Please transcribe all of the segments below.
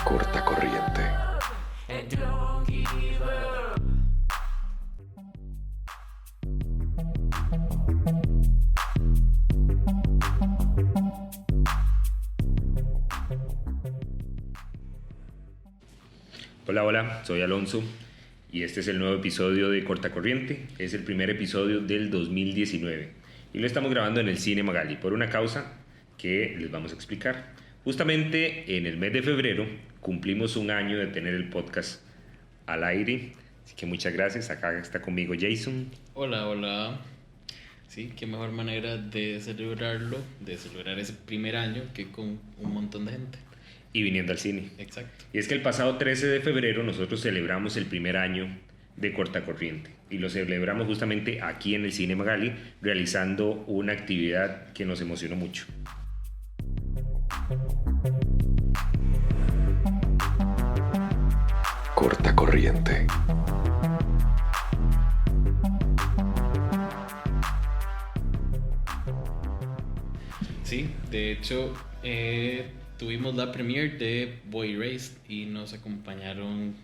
Corta corriente. Hola, soy Alonso y este es el nuevo episodio de Corta Corriente. Es el primer episodio del 2019 y lo estamos grabando en el Cine Magali por una causa que les vamos a explicar. Justamente en el mes de febrero cumplimos un año de tener el podcast al aire, así que muchas gracias. Acá está conmigo Jason. Hola. Sí, qué mejor manera de celebrarlo, de celebrar ese primer año que con un montón de gente. Y viniendo al cine. Exacto. Y es que el pasado 13 de febrero nosotros celebramos el primer año de Corta Corriente y lo celebramos justamente aquí en el Cine Magali realizando una actividad que nos emocionó mucho. Corta corriente. Sí, de hecho tuvimos la premiere de Boy Erased y nos acompañaron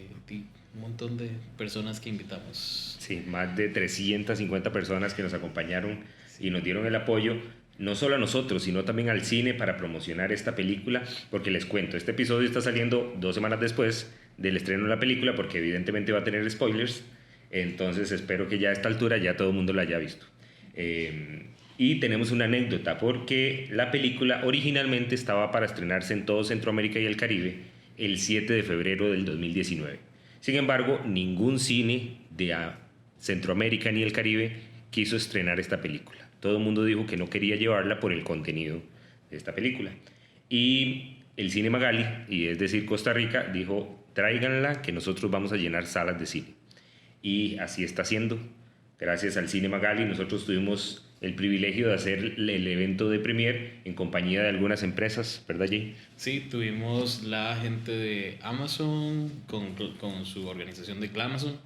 un montón de personas que invitamos. Sí, más de 350 personas que nos acompañaron y nos dieron el apoyo, no solo a nosotros, sino también al cine para promocionar esta película, porque les cuento, este episodio está saliendo 2 semanas después del estreno de la película, porque evidentemente va a tener spoilers, entonces espero que ya a esta altura ya todo el mundo la haya visto. Y tenemos una anécdota, porque la película originalmente estaba para estrenarse en todo Centroamérica y el Caribe el 7 de febrero del 2019. Sin embargo, ningún cine de Centroamérica ni el Caribe quiso estrenar esta película. Todo el mundo dijo que no quería llevarla por el contenido de esta película. Y el Cine Magali, y es decir Costa Rica, dijo, tráiganla que nosotros vamos a llenar salas de cine. Y así está siendo. Gracias al Cine Magali nosotros tuvimos el privilegio de hacer el evento de premiere en compañía de algunas empresas, ¿verdad, Jay? Sí, tuvimos la gente de Amazon con su organización de Glamazon.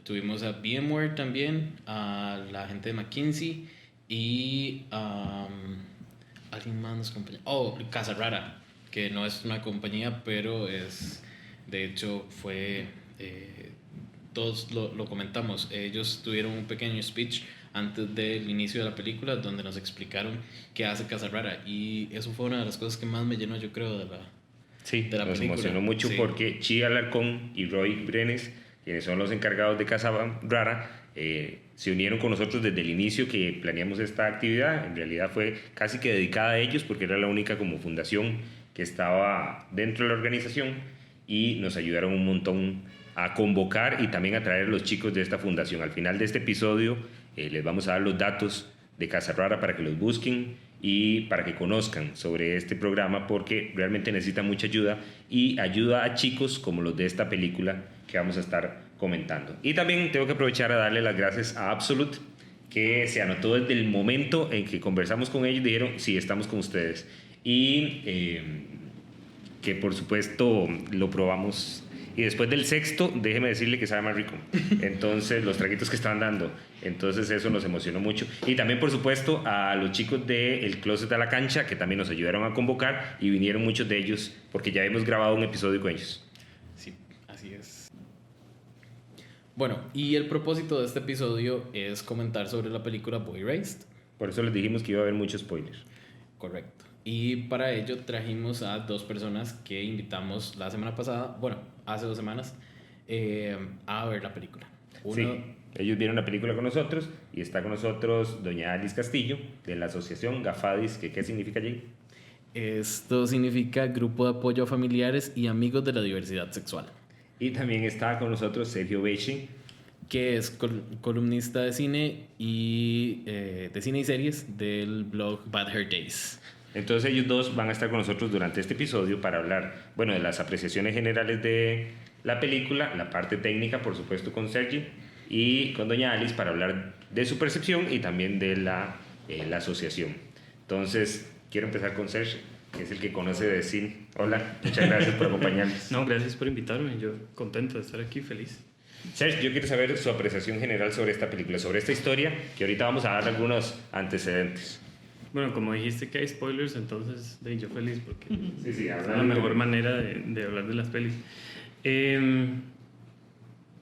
Tuvimos a VMware también, a la gente de McKinsey y alguien más nos acompañó. Casa Rara, que no es una compañía, pero es, de hecho, fue, todos lo comentamos. Ellos tuvieron un pequeño speech antes del inicio de la película donde nos explicaron qué hace Casa Rara, y eso fue una de las cosas que más me llenó, yo creo, de la película. Nos emocionó mucho, sí. Porque Chi Alarcón y Roy Brenes, quienes son los encargados de Casa Rara, se unieron con nosotros desde el inicio que planeamos esta actividad. En realidad fue casi que dedicada a ellos porque era la única como fundación que estaba dentro de la organización y nos ayudaron un montón a convocar y también a traer a los chicos de esta fundación. Al final de este episodio les vamos a dar los datos de Casa Rara para que los busquen y para que conozcan sobre este programa, porque realmente necesita mucha ayuda y ayuda a chicos como los de esta película que vamos a estar comentando. Y también tengo que aprovechar a darle las gracias a Absolute, que se anotó desde el momento en que conversamos con ellos, dijeron, sí, estamos con ustedes. Y que por supuesto lo probamos. Y después del sexto, déjeme decirle que sabe más rico. Entonces, los traguitos que estaban dando. Entonces, eso nos emocionó mucho. Y también, por supuesto, a los chicos del Closet a la Cancha, que también nos ayudaron a convocar y vinieron muchos de ellos, porque ya hemos grabado un episodio con ellos. Sí, así es. Bueno, y el propósito de este episodio es comentar sobre la película Boy Erased. Por eso les dijimos que iba a haber muchos spoilers. Correcto. Y para ello trajimos a 2 personas que invitamos la semana pasada, hace 2 semanas, a ver la película. Sí, ellos vieron la película con nosotros y está con nosotros doña Alice Castillo de la asociación Gafadis. ¿Qué significa allí? Esto significa Grupo de Apoyo a Familiares y Amigos de la Diversidad Sexual. Y también está con nosotros Sergio Becci, que es columnista de cine y series del blog Bad Hair Days. Entonces ellos dos van a estar con nosotros durante este episodio para hablar, de las apreciaciones generales de la película, la parte técnica, por supuesto, con Sergi y con doña Alice para hablar de su percepción y también de la asociación. Entonces, quiero empezar con Sergi, que es el que conoce de cine. Hola, muchas gracias por acompañarnos. No, gracias por invitarme, yo contento de estar aquí, feliz. Sergi, yo quiero saber su apreciación general sobre esta película, sobre esta historia, que ahorita vamos a dar algunos antecedentes. Bueno, como dijiste que hay spoilers, entonces yo feliz porque Sí, es la mejor manera de hablar de las pelis.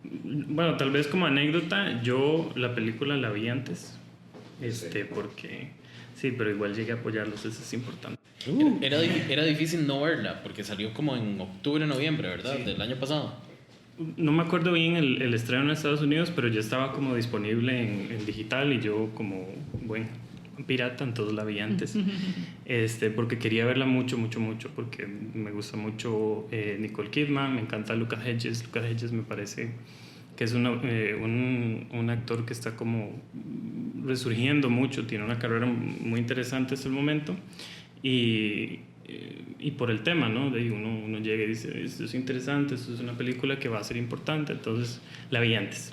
Bueno, tal vez como anécdota, yo la película la vi antes, porque sí, pero igual llegué a apoyarlos, eso es importante. Era difícil no verla, porque salió como en octubre, noviembre, ¿verdad? Sí. Del año pasado. No me acuerdo bien el estreno en Estados Unidos, pero ya estaba como disponible en digital y yo como buen pirata, entonces la vi antes. Porque quería verla mucho, porque me gusta mucho Nicole Kidman, me encanta Lucas Hedges. Lucas Hedges me parece que es un actor que está como resurgiendo mucho, tiene una carrera muy interesante hasta el momento y por el tema, ¿no? Uno llega y dice, esto es interesante, esto es una película que va a ser importante, entonces la vi antes.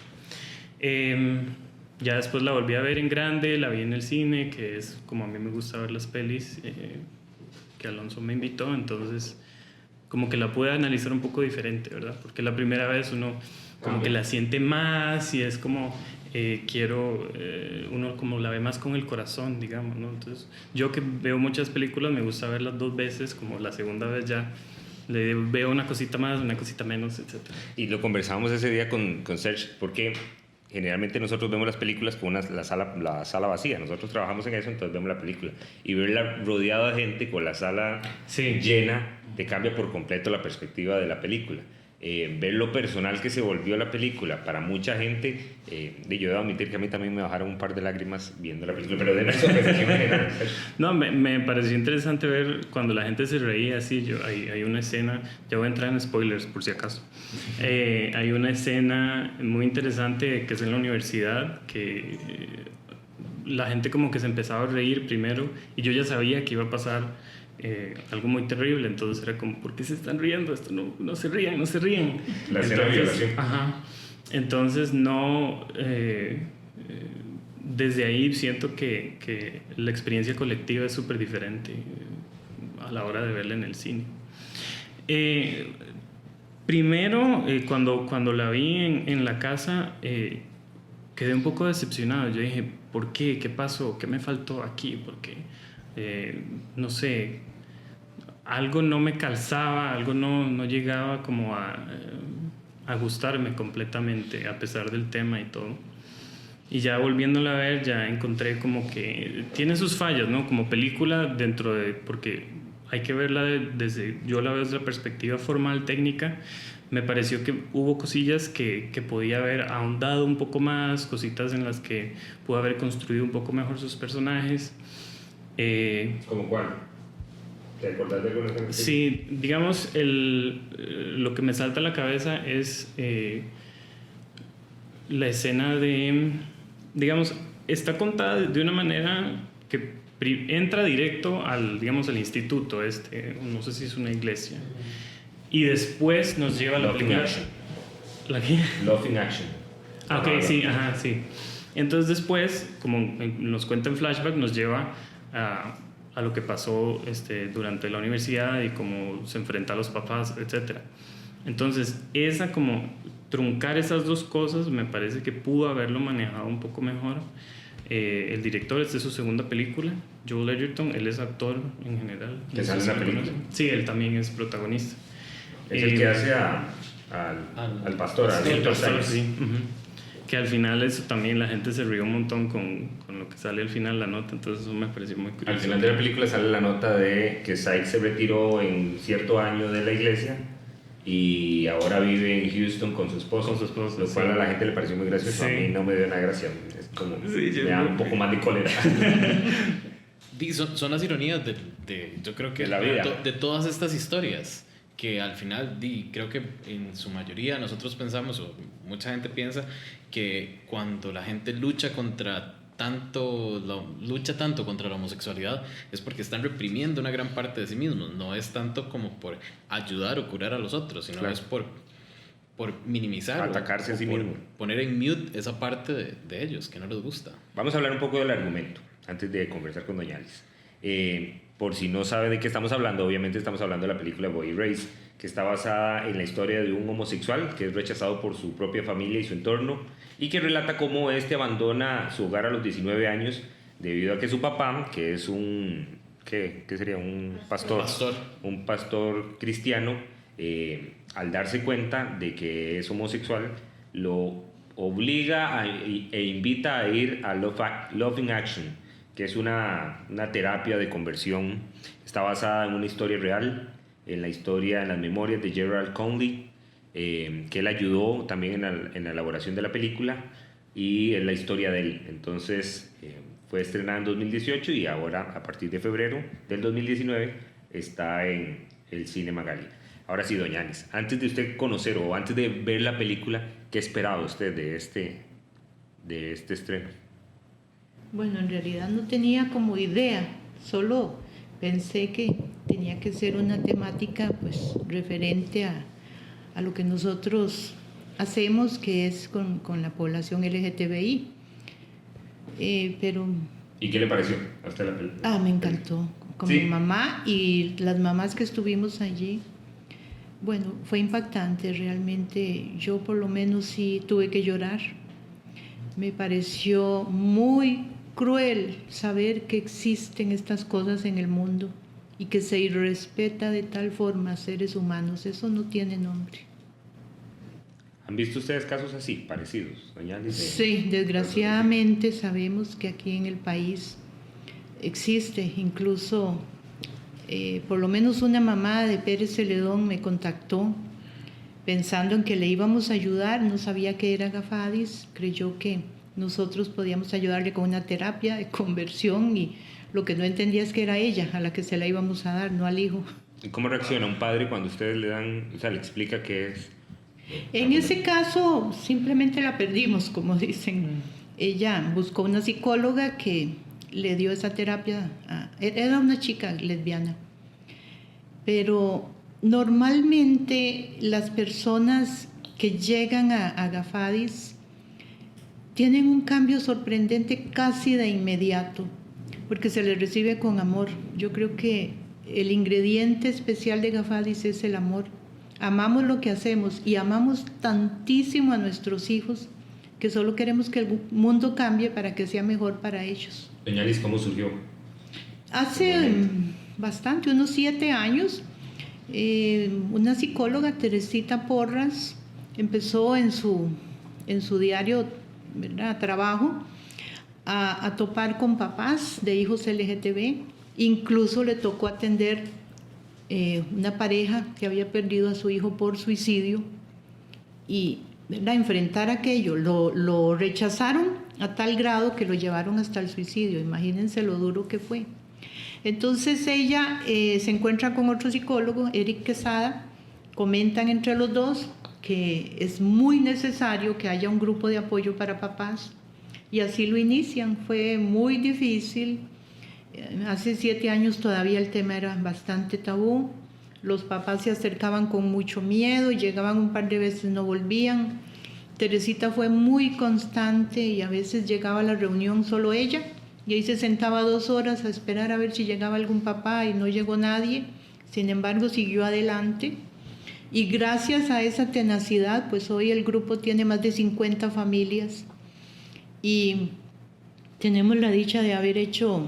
Ya después la volví a ver en grande, la vi en el cine, que es como a mí me gusta ver las pelis, que Alonso me invitó, entonces como que la pude analizar un poco diferente, ¿verdad? Porque la primera vez uno como que la siente más y es como uno como la ve más con el corazón, digamos, ¿no? Entonces yo que veo muchas películas me gusta verlas 2 veces, como la segunda vez ya le veo una cosita más, una cosita menos, etc. Y lo conversábamos ese día con Serge, porque generalmente nosotros vemos las películas con la sala vacía. Nosotros trabajamos en eso, entonces vemos la película. Y verla rodeada de gente con la sala llena te cambia por completo la perspectiva de la película. Ver lo personal que se volvió la película para mucha gente, yo debo admitir que a mí también me bajaron un par de lágrimas viendo la película, pero de la sorpresión general. No, me pareció interesante ver cuando la gente se reía así. Hay una escena, ya voy a entrar en spoilers por si acaso. Hay una escena muy interesante que es en la universidad, que la gente como que se empezaba a reír primero y yo ya sabía que iba a pasar algo muy terrible, entonces era como, ¿por qué se están riendo? Esto no se rían. La escena de violación. Ajá. Entonces no, desde ahí siento que la experiencia colectiva es súper diferente a la hora de verla en el cine. Primero, cuando la vi en la casa, quedé un poco decepcionado. Yo dije, ¿por qué? ¿Qué pasó? ¿Qué me faltó aquí? Porque no sé, algo no me calzaba, algo no llegaba como a gustarme completamente a pesar del tema y todo. Y ya volviéndola a ver ya encontré como que tiene sus fallas, ¿no? Como película porque hay que verla yo la veo desde la perspectiva formal, técnica. Me pareció que hubo cosillas que podía haber ahondado un poco más, cositas en las que pudo haber construido un poco mejor sus personajes. ¿Cómo cuál? ¿Te acordás de alguna cosa? Sí, digamos, lo que me salta a la cabeza es la escena digamos, está contada de una manera que entra directo al instituto no sé si es una iglesia, y después nos lleva a la película. ¿La qué? Love in Action. Ah, ok, sí, ajá, sí. Entonces después, como nos cuenta en flashback, nos lleva a lo que pasó durante la universidad y cómo se enfrenta a los papás, etc. Entonces, truncar esas dos cosas me parece que pudo haberlo manejado un poco mejor. El director, esta es su segunda película, Joel Edgerton, él es actor en general. ¿Que sale en la película? Sí, él también es protagonista. Es el que hace al pastor, al el Dr. pastor, Sykes. sí. Que al final eso también la gente se rió un montón con lo que sale al final la nota, entonces eso me pareció muy curioso. Al final de la película sale la nota de que Sykes se retiró en cierto año de la iglesia y ahora vive en Houston con su esposo. Lo cual a la gente le pareció muy gracioso. Sí. A mí no me dio nada gracia. Es como, Sí, me da un poco más de cólera. Son las ironías yo creo que de la vida. De todas estas historias, que al final creo que en su mayoría nosotros pensamos, o mucha gente piensa, que cuando la gente lucha tanto contra la homosexualidad es porque están reprimiendo una gran parte de sí mismos. No es tanto como por ayudar o curar a los otros, sino claro, es por minimizar, atacarse a sí mismo, poner en mute esa parte de ellos que no les gusta. Vamos a hablar un poco del argumento antes de conversar con doña Alice. Por si no sabe de qué estamos hablando, obviamente estamos hablando de la película Boy Erased, que está basada en la historia de un homosexual que es rechazado por su propia familia y su entorno, y que relata cómo abandona su hogar a los 19 años debido a que su papá, que es ¿qué sería? Un pastor. Un pastor cristiano, al darse cuenta de que es homosexual, lo obliga e invita a ir a Love in Action, que es una terapia de conversión. Está basada en una historia real, en las memorias de Gerald Conley, que él ayudó también en la elaboración de la película, y en la historia de él. Entonces, fue estrenada en 2018 y ahora, a partir de febrero del 2019, está en el Cine Magali. Ahora sí, doña Anis, antes de usted conocer o antes de ver la película, ¿qué esperaba usted de este estreno? Bueno, en realidad no tenía como idea, solo pensé que tenía que ser una temática pues referente a lo que nosotros hacemos, que es con la población LGTBI. Pero... ¿Y qué le pareció hasta la película? me encantó. Con ¿Sí? mi mamá y las mamás que estuvimos allí. Bueno, fue impactante realmente. Yo por lo menos sí tuve que llorar. Me pareció muy cruel saber que existen estas cosas en el mundo y que se irrespeta de tal forma a seres humanos. Eso no tiene nombre. ¿Han visto ustedes casos así, parecidos, doña Alice? Sí, desgraciadamente sabemos que aquí en el país existe, incluso por lo menos una mamá de Pérez Celedón me contactó pensando en que le íbamos a ayudar, no sabía que era Gafadis, creyó que nosotros podíamos ayudarle con una terapia de conversión y lo que no entendía es que era ella a la que se la íbamos a dar, no al hijo. ¿Y cómo reacciona un padre cuando ustedes le dan, o sea, le explica qué es? En ese caso simplemente la perdimos, como dicen. Ella buscó una psicóloga que le dio esa terapia. Era una chica lesbiana. Pero normalmente las personas que llegan a Gafadis tienen un cambio sorprendente casi de inmediato, porque se les recibe con amor. Yo creo que el ingrediente especial de Gafadis es el amor. Amamos lo que hacemos y amamos tantísimo a nuestros hijos que solo queremos que el mundo cambie para que sea mejor para ellos. Doña Alice, ¿cómo surgió? Hace bastante, unos 7 años, una psicóloga, Teresita Porras, empezó en su diario, ¿verdad?, trabajo, a topar con papás de hijos LGTB. Incluso le tocó atender una pareja que había perdido a su hijo por suicidio y, ¿verdad?, enfrentar aquello. Lo rechazaron a tal grado que lo llevaron hasta el suicidio. Imagínense lo duro que fue. Entonces ella se encuentra con otro psicólogo, Eric Quesada. Comentan entre los dos que es muy necesario que haya un grupo de apoyo para papás y así lo inician. Fue muy difícil. Hace 7 años todavía el tema era bastante tabú. Los papás se acercaban con mucho miedo, llegaban un par de veces, no volvían. Teresita fue muy constante y a veces llegaba a la reunión solo ella y ahí se sentaba 2 horas a esperar a ver si llegaba algún papá y no llegó nadie. Sin embargo, siguió adelante y gracias a esa tenacidad, pues hoy el grupo tiene más de 50 familias y tenemos la dicha de haber hecho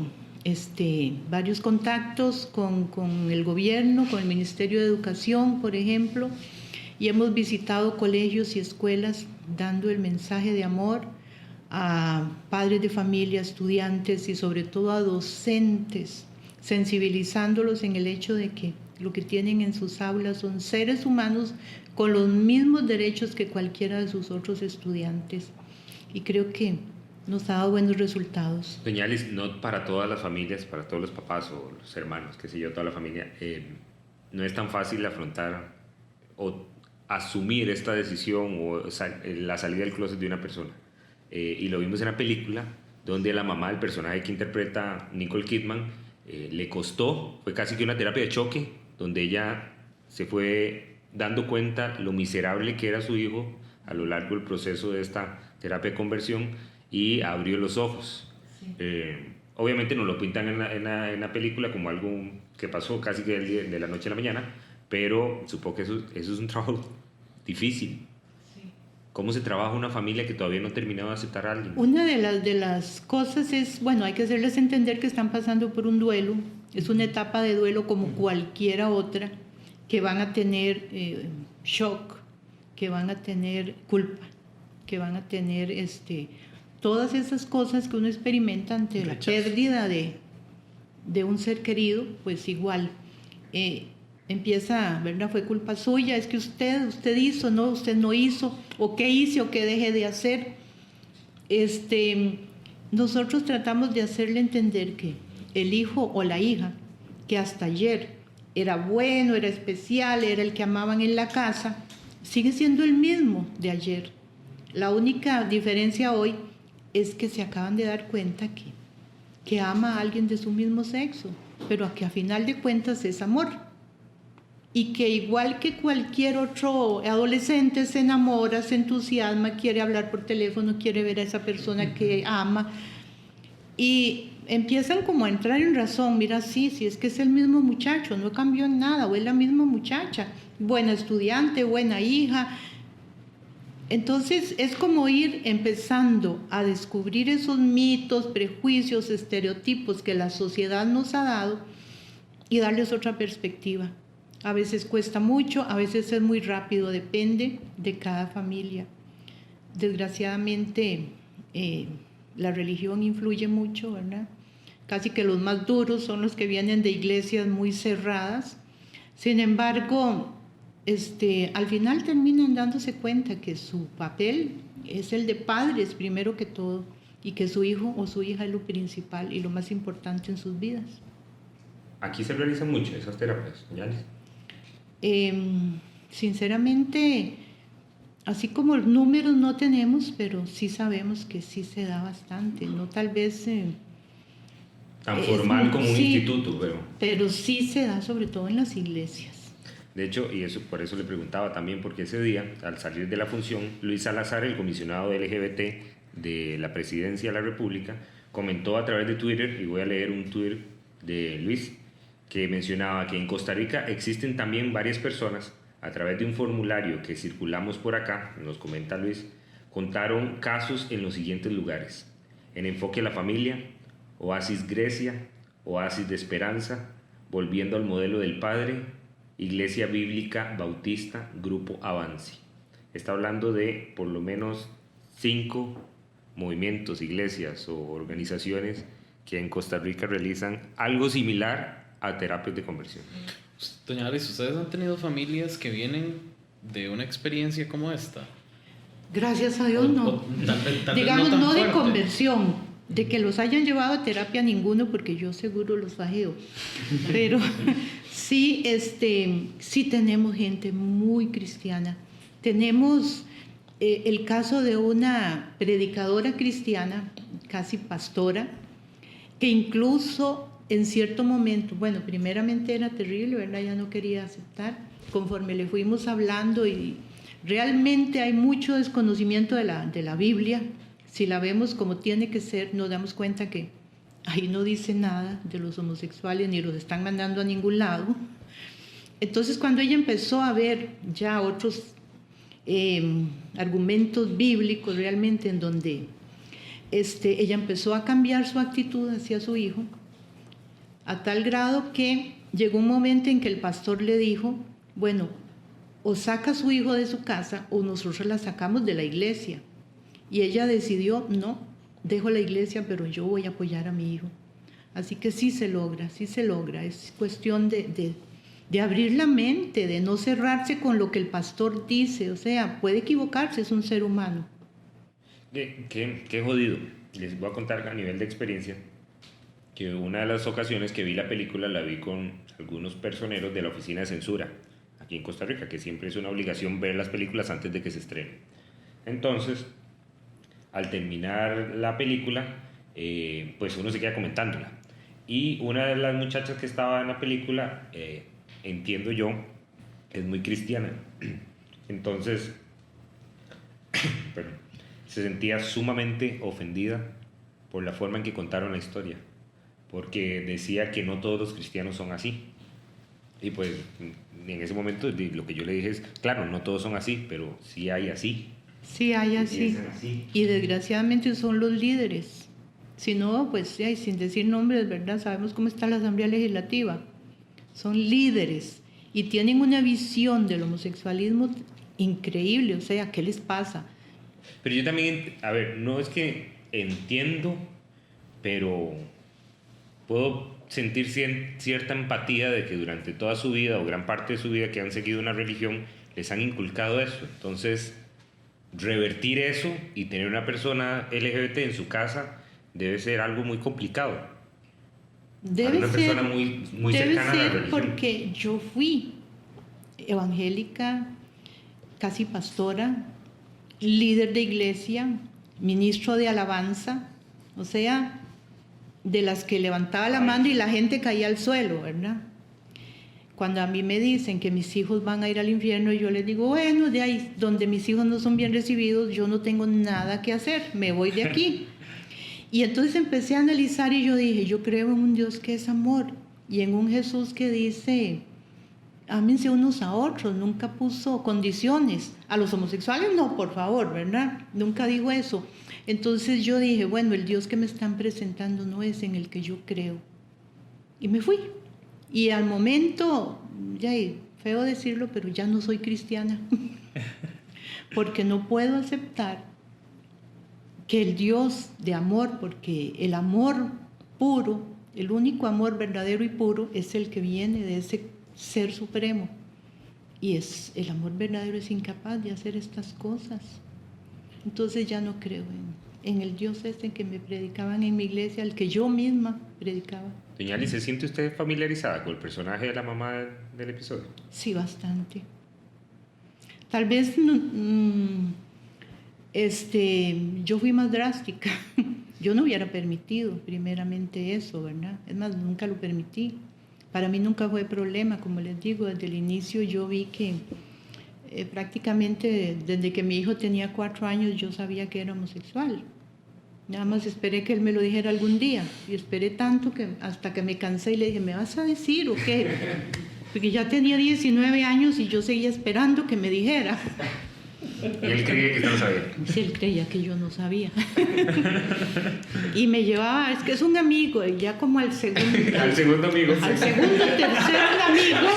varios contactos con el gobierno, con el Ministerio de Educación, por ejemplo, y hemos visitado colegios y escuelas dando el mensaje de amor a padres de familia, estudiantes y sobre todo a docentes, sensibilizándolos en el hecho de que lo que tienen en sus aulas son seres humanos con los mismos derechos que cualquiera de sus otros estudiantes. Y creo que nos ha dado buenos resultados. Doña Alice, no para todas las familias, para todos los papás o los hermanos, qué sé yo, toda la familia, no es tan fácil afrontar o asumir esta decisión o la salida del closet de una persona. Y lo vimos en la película, donde la mamá del personaje que interpreta Nicole Kidman le costó, fue casi que una terapia de choque, donde ella se fue dando cuenta lo miserable que era su hijo a lo largo del proceso de esta terapia de conversión y abrió los ojos. Sí. Obviamente nos lo pintan en la película como algo que pasó casi que de la noche a la mañana, pero supongo que eso es un trabajo difícil. Sí. ¿Cómo se trabaja una familia que todavía no ha terminado de aceptar a alguien? Una de las cosas es, bueno, hay que hacerles entender que están pasando por un duelo, es una etapa de duelo como cualquiera otra, que van a tener shock, que van a tener culpa, que van a tener todas esas cosas que uno experimenta ante la pérdida de un ser querido, pues igual empieza, ¿verdad? Fue culpa suya, es que usted hizo, no, usted no hizo, o qué hice o qué dejé de hacer. Nosotros tratamos de hacerle entender que el hijo o la hija, que hasta ayer era bueno, era especial, era el que amaban en la casa, sigue siendo el mismo de ayer. La única diferencia hoy es que se acaban de dar cuenta que ama a alguien de su mismo sexo, pero que a final de cuentas es amor. Y que igual que cualquier otro adolescente se enamora, se entusiasma, quiere hablar por teléfono, quiere ver a esa persona que ama. Y empiezan como a entrar en razón, mira, sí, es que es el mismo muchacho, no cambió en nada, o es la misma muchacha, buena estudiante, buena hija. Entonces es como ir empezando a descubrir esos mitos, prejuicios, estereotipos que la sociedad nos ha dado y darles otra perspectiva. A veces cuesta mucho, a veces es muy rápido, depende de cada familia. Desgraciadamente la religión influye mucho, ¿verdad? Casi que los más duros son los que vienen de iglesias muy cerradas. Sin embargo, al final terminan dándose cuenta que su papel es el de padres primero que todo y que su hijo o su hija es lo principal y lo más importante en sus vidas. Aquí se realizan mucho esas terapias, ¿señales? Sinceramente, así como números no tenemos, pero sí sabemos que sí se da bastante, no tal vez tan formal como un instituto, pero sí se da sobre todo en las iglesias. De hecho, y eso por eso le preguntaba también, porque ese día, al salir de la función, Luis Salazar, el comisionado de LGBT de la Presidencia de la República, comentó a través de Twitter, y voy a leer un tweet de Luis, que mencionaba que en Costa Rica existen también varias personas, a través de un formulario que circulamos por acá, nos comenta Luis, contaron casos en los siguientes lugares: en Enfoque a la Familia, Oasis Grecia, Oasis de Esperanza, Volviendo al Modelo del Padre, Iglesia Bíblica Bautista, Grupo Avance. Está hablando de por lo menos 5 movimientos, iglesias o organizaciones que en Costa Rica realizan algo similar a terapias de conversión. Doña Alice, ¿ustedes han tenido familias que vienen de una experiencia como esta? Gracias a Dios no. Tal vez digamos, tan no de fuerte. conversión, de que los hayan llevado a terapia ninguno, porque yo seguro los bajeo. Pero sí, sí tenemos gente muy cristiana. Tenemos el caso de una predicadora cristiana, casi pastora, que incluso en cierto momento, bueno, primeramente era terrible, ¿verdad? Ella no quería aceptar. Conforme le fuimos hablando, y realmente hay mucho desconocimiento de la Biblia. Si la vemos como tiene que ser, nos damos cuenta que ahí no dice nada de los homosexuales, ni los están mandando a ningún lado. Entonces, cuando ella empezó a ver ya otros argumentos bíblicos realmente, en donde ella empezó a cambiar su actitud hacia su hijo, a tal grado que llegó un momento en que el pastor le dijo, bueno, o saca a su hijo de su casa o nosotros la sacamos de la iglesia. Y ella decidió, no, dejo la iglesia, pero yo voy a apoyar a mi hijo. Así que sí se logra, es cuestión de abrir la mente, de no cerrarse con lo que el pastor dice, o sea, puede equivocarse, es un ser humano. Qué jodido. Les voy a contar a nivel de experiencia que una de las ocasiones que vi la película la vi con algunos personeros de la oficina de censura aquí en Costa Rica, que siempre es una obligación ver las películas antes de que se estrenen. Entonces, al terminar la película, pues uno se queda comentándola. Y una de las muchachas que estaba en la película, entiendo yo, es muy cristiana. Entonces, se sentía sumamente ofendida por la forma en que contaron la historia, porque decía que no todos los cristianos son así. Y pues en ese momento lo que yo le dije es, claro, no todos son así, pero sí hay así. Sí, hay así. Piensan así. Y desgraciadamente son los líderes. Si no, pues ya, y sin decir nombres, ¿verdad? Sabemos cómo está la Asamblea Legislativa. Son líderes y tienen una visión del homosexualismo increíble. O sea, ¿qué les pasa? Pero yo también, a ver, no es que entiendo, pero puedo sentir cierta empatía de que durante toda su vida o gran parte de su vida que han seguido una religión les han inculcado eso. Entonces, revertir eso y tener una persona LGBT en su casa debe ser algo muy complicado. Debe una ser, persona muy debe cercana a la ser religión. porque yo fui evangélica, casi pastora, líder de iglesia, ministro de alabanza, o sea, de las que levantaba la mano y la gente caía al suelo, ¿verdad? Cuando a mí me dicen que mis hijos van a ir al infierno, yo les digo, bueno, de ahí donde mis hijos no son bien recibidos, yo no tengo nada que hacer, me voy de aquí. Y entonces empecé a analizar y yo dije, yo creo en un Dios que es amor y en un Jesús que dice, ámense unos a otros, nunca puso condiciones. A los homosexuales no, por favor, ¿verdad? Nunca dijo eso. Entonces yo dije, bueno, el Dios que me están presentando no es en el que yo creo. Y me fui. Y al momento, ya feo decirlo, pero ya no soy cristiana. Porque no puedo aceptar que el Dios de amor, porque el amor puro, el único amor verdadero y puro es el que viene de ese ser supremo. Y el amor verdadero es incapaz de hacer estas cosas. Entonces ya no creo en el Dios este que me predicaban en mi iglesia, al que yo misma predicaba. Doña Ali, ¿se siente usted familiarizada con el personaje de la mamá del episodio? Sí, bastante. Tal vez yo fui más drástica. Yo no hubiera permitido primeramente eso, ¿verdad? Es más, nunca lo permití. Para mí nunca fue problema, como les digo, desde el inicio yo vi que prácticamente desde que mi hijo tenía 4 años yo sabía que era homosexual. Nada más esperé que él me lo dijera algún día y esperé tanto que hasta que me cansé y le dije, ¿me vas a decir o qué? Porque ya tenía 19 años y yo seguía esperando que me dijera. Y él creía que usted no sabía. Sí, él creía que yo no sabía. Y me llevaba, es que es un amigo, y ya como al segundo... Al segundo amigo. Al segundo, tercero amigo.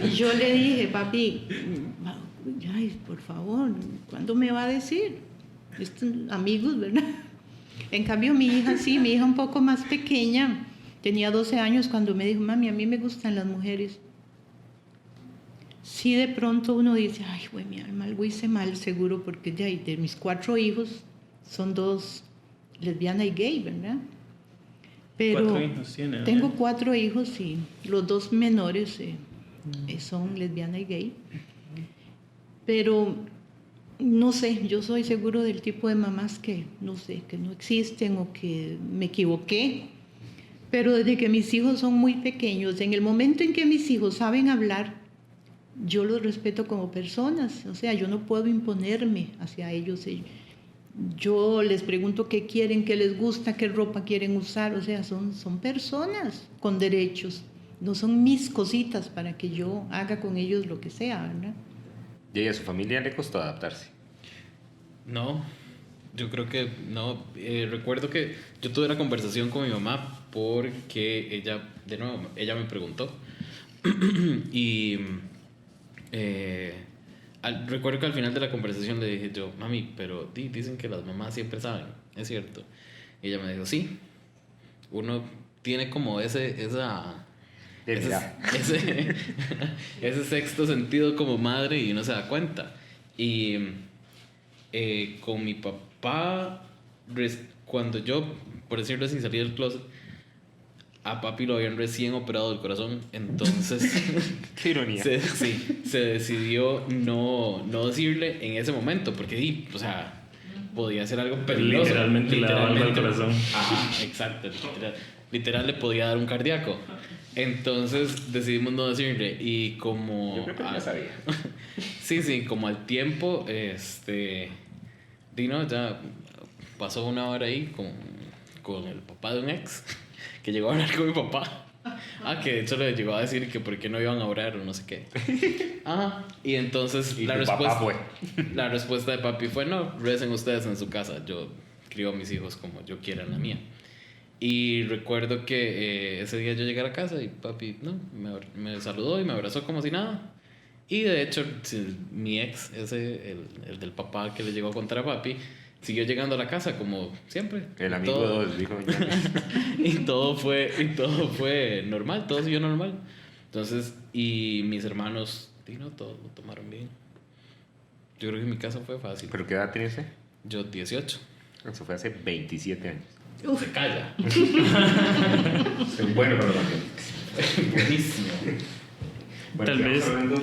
Y yo le dije, papi, ay, por favor, ¿cuándo me va a decir? Estos amigos, ¿verdad? En cambio, mi hija sí, mi hija un poco más pequeña, tenía 12 años cuando me dijo, mami, a mí me gustan las mujeres. Sí, de pronto uno dice, ay, güey, mi alma, algo hice mal, seguro, porque de mis 4 hijos son 2 lesbiana y gay, ¿verdad? Pero 4 hijos tiene, ¿verdad? tengo 4 hijos y los 2 menores son lesbiana y gay. Pero no sé, yo soy seguro del tipo de mamás que no sé, que no existen o que me equivoqué. Pero desde que mis hijos son muy pequeños, en el momento en que mis hijos saben hablar, yo los respeto como personas. O sea, yo no puedo imponerme hacia ellos. Yo les pregunto qué quieren, qué les gusta, qué ropa quieren usar. O sea, son personas con derechos. No son mis cositas para que yo haga con ellos lo que sea, ¿verdad? ¿Y a su familia le costó adaptarse? No, yo creo que no. Recuerdo que yo tuve la conversación con mi mamá porque ella, de nuevo, ella me preguntó. Y recuerdo que al final de la conversación le dije yo, mami, pero dicen que las mamás siempre saben, ¿es cierto? Y ella me dijo, sí, uno tiene como ese sexto sentido como madre y uno se da cuenta. Y con mi papá, cuando yo, por decirlo así, salí del closet, a papi lo habían recién operado del corazón, entonces Qué ironía. se decidió no decirle en ese momento, porque o sea, podía ser algo peligroso. Literalmente le daba algo al corazón. Ajá, exacto. Literal le podía dar un cardíaco. Entonces decidimos no decirle. Y como... Yo creo que ya sabía. Sí, como al tiempo, ya pasó una hora ahí con el papá de un ex, que llegó a hablar con mi papá. Que de hecho le llegó a decir que por qué no iban a orar o no sé qué. Y entonces Y la tu papá respuesta de papi fue: no, recen ustedes en su casa, yo crío a mis hijos como yo quiera en la mía. Y recuerdo que ese día yo llegué a la casa y papi me saludó y me abrazó como si nada. Y de hecho, mi ex, el del papá que le llegó a contar a papi, siguió llegando a la casa como siempre. El amigo dijo y todo fue normal, todo siguió normal. Entonces, y mis hermanos, todos lo tomaron bien. Yo creo que mi casa fue fácil. ¿Pero qué edad tiene usted? Yo 18. Eso fue hace 27 años. Se calla. Bueno, pero Buenísimo. bueno, Tal vez hablando...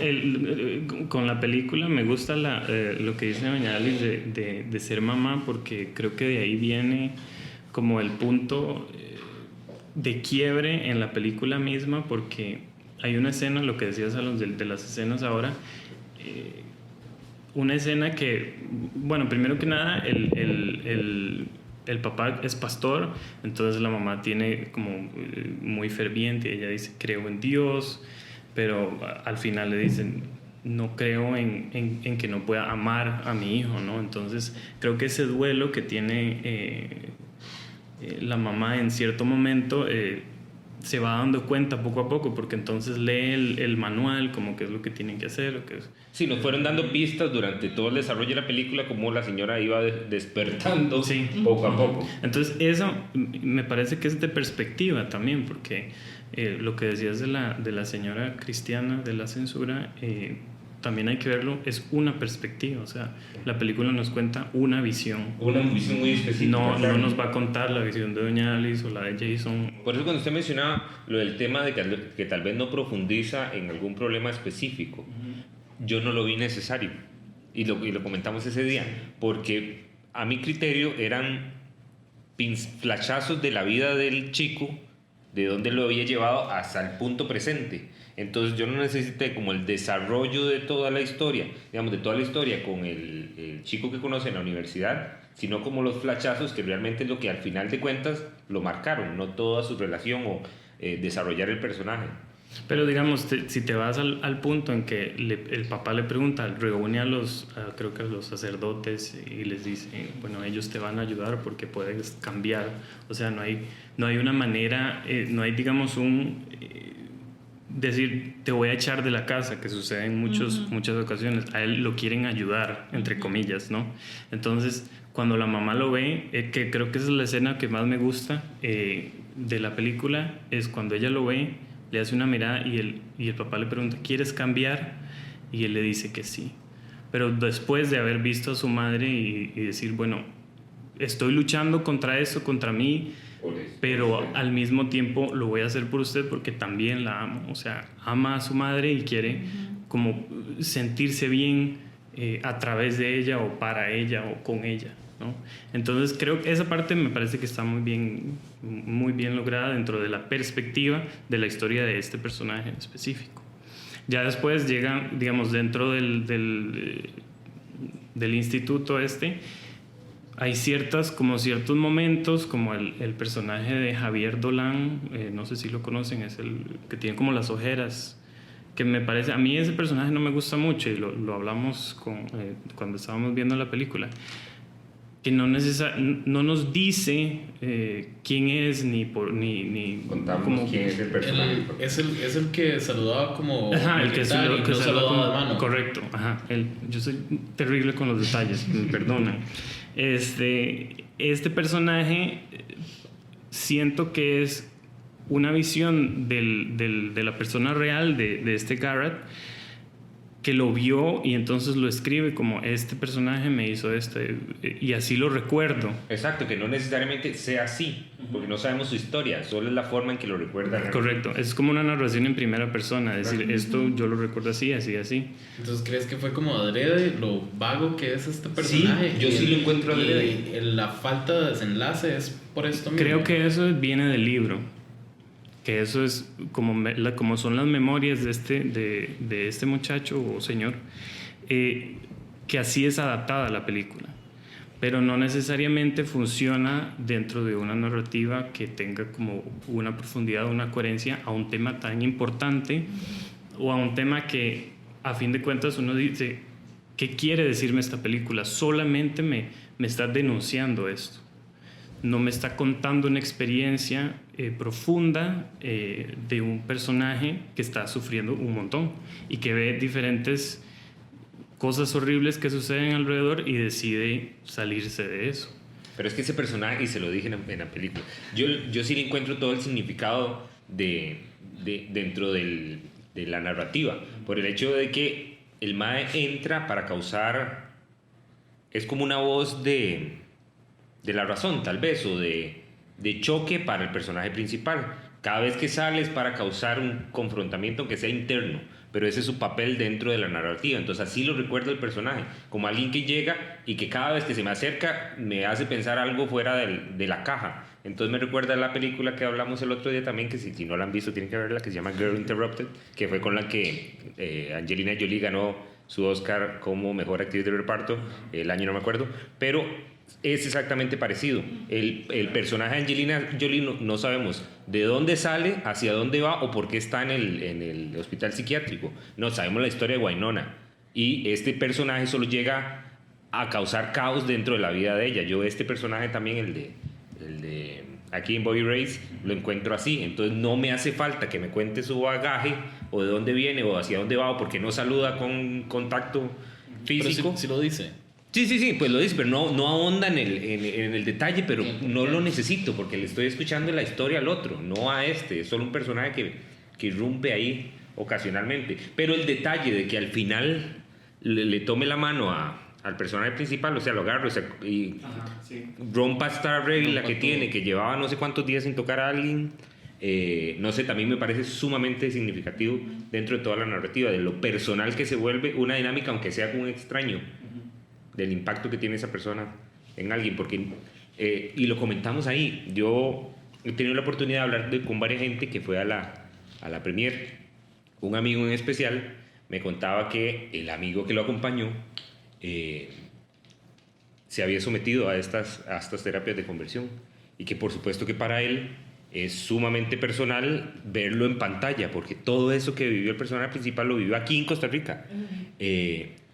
con la película me gusta lo que dice doña Alice de ser mamá, porque creo que de ahí viene como el punto de quiebre en la película misma, porque hay una escena, lo que decías a los de las escenas ahora, una escena que, bueno, primero que nada, el papá es pastor, entonces la mamá tiene como muy ferviente, ella dice creo en Dios, pero al final le dicen no creo en que no pueda amar a mi hijo, ¿no? Entonces creo que ese duelo que tiene la mamá en cierto momento se va dando cuenta poco a poco, porque entonces lee el manual, como qué es lo que tienen que hacer, lo que es. Sí, nos fueron dando pistas durante todo el desarrollo de la película, como la señora iba despertando poco a poco. Entonces eso me parece que es de perspectiva también, porque lo que decías de la señora cristiana, de la censura, también hay que verlo, es una perspectiva, o sea, la película nos cuenta una visión. Una visión muy específica. No claro. nos va a contar la visión de doña Alice o la de Jason. Por eso cuando usted mencionaba lo del tema de que tal vez no profundiza en algún problema específico, yo no lo vi necesario. Y lo comentamos ese día, porque a mi criterio eran flashazos de la vida del chico, de dónde lo había llevado hasta el punto presente. Entonces yo no necesité como el desarrollo de toda la historia, digamos, de toda la historia con el chico que conoce en la universidad, sino como los flashazos que realmente es lo que al final de cuentas lo marcaron, no toda su relación o desarrollar el personaje. Pero digamos, si te vas al punto en que el papá le pregunta, reúne creo que a los sacerdotes y les dice, bueno, ellos te van a ayudar porque puedes cambiar, o sea, no hay una manera, no hay, digamos, decir, te voy a echar de la casa, que sucede en muchas ocasiones. A él lo quieren ayudar, entre comillas, ¿no? Entonces, cuando la mamá lo ve, que creo que esa es la escena que más me gusta de la película, es cuando ella lo ve, le hace una mirada y el papá le pregunta, ¿quieres cambiar? Y él le dice que sí. Pero después de haber visto a su madre y decir, bueno, estoy luchando contra eso, contra mí, pero al mismo tiempo lo voy a hacer por usted porque también la amo. O sea, ama a su madre y quiere como sentirse bien a través de ella o para ella o con ella, ¿no? Entonces creo que esa parte me parece que está muy bien lograda dentro de la perspectiva de la historia de este personaje en específico. Ya después llega, digamos, dentro del instituto hay ciertos momentos, como el personaje de Javier Dolan, no sé si lo conocen, es el que tiene como las ojeras, que me parece, a mí ese personaje no me gusta mucho y lo hablamos cuando estábamos viendo la película, que no nos dice quién es ni contamos como, quién es el personaje. Es el que saludaba como el que saludaba de mano. Correcto, yo soy terrible con los detalles, me perdonan. Este personaje siento que es una visión de la persona real de este Garrett, que lo vio y entonces lo escribe como este personaje me hizo esto y así lo recuerdo. Exacto, que no necesariamente sea así, porque no sabemos su historia, solo es la forma en que lo recuerda. Correcto, es como una narración en primera persona, es decir, esto yo lo recuerdo así. Entonces, ¿crees que fue como adrede lo vago que es este personaje? Sí, yo sí lo encuentro adrede. Y la falta de desenlace es por esto mismo. Creo que eso viene del libro, que eso es como son las memorias de este muchacho o señor, que así es adaptada la película. pero no necesariamente funciona dentro de una narrativa que tenga como una profundidad, una coherencia a un tema tan importante o a un tema que a fin de cuentas uno dice, ¿qué quiere decirme esta película? Solamente me está denunciando esto, no me está contando una experiencia profunda de un personaje que está sufriendo un montón y que ve diferentes cosas horribles que suceden alrededor y decide salirse de eso. Pero es que ese personaje, y se lo dije en la película, yo sí le encuentro todo el significado dentro de la narrativa, por el hecho de que el mae entra para causar, es como una voz de la razón tal vez, o de choque para el personaje principal. Cada vez que sale es para causar un confrontamiento aunque sea interno, pero ese es su papel dentro de la narrativa. Entonces así lo recuerda el personaje, como alguien que llega y que cada vez que se me acerca me hace pensar algo fuera de la caja. Entonces me recuerda a la película que hablamos el otro día también, que si no la han visto tienen que verla, que se llama Girl Interrupted, que fue con la que Angelina Jolie ganó su Oscar como mejor actriz de reparto, el año no me acuerdo, pero es exactamente parecido. El personaje de Angelina Jolie no sabemos de dónde sale, hacia dónde va o por qué está en el hospital psiquiátrico. No sabemos la historia de Wynonna, y este personaje solo llega a causar caos dentro de la vida de ella. Yo este personaje también, el de aquí en Bobby Race, lo encuentro así. Entonces no me hace falta que me cuente su bagaje o de dónde viene o hacia dónde va o por qué no saluda con contacto físico. Pero si lo dice. Sí, pues lo dice, pero no ahonda en el detalle, pero no lo necesito porque le estoy escuchando la historia al otro, no a este. Es solo un personaje que irrumpe ahí ocasionalmente. Pero el detalle de que al final le tome la mano al personaje principal, o sea, lo agarro y rompa esta regla que tiene, que llevaba no sé cuántos días sin tocar a alguien. No sé, también me parece sumamente significativo dentro de toda la narrativa, de lo personal que se vuelve una dinámica, aunque sea con un extraño, del impacto que tiene esa persona en alguien, porque y lo comentamos ahí. Yo he tenido la oportunidad de hablar con varias gente que fue a la premier. Un amigo en especial me contaba que el amigo que lo acompañó se había sometido a estas terapias de conversión, y que por supuesto que para él es sumamente personal verlo en pantalla, porque todo eso que vivió el personaje principal lo vivió aquí en Costa Rica.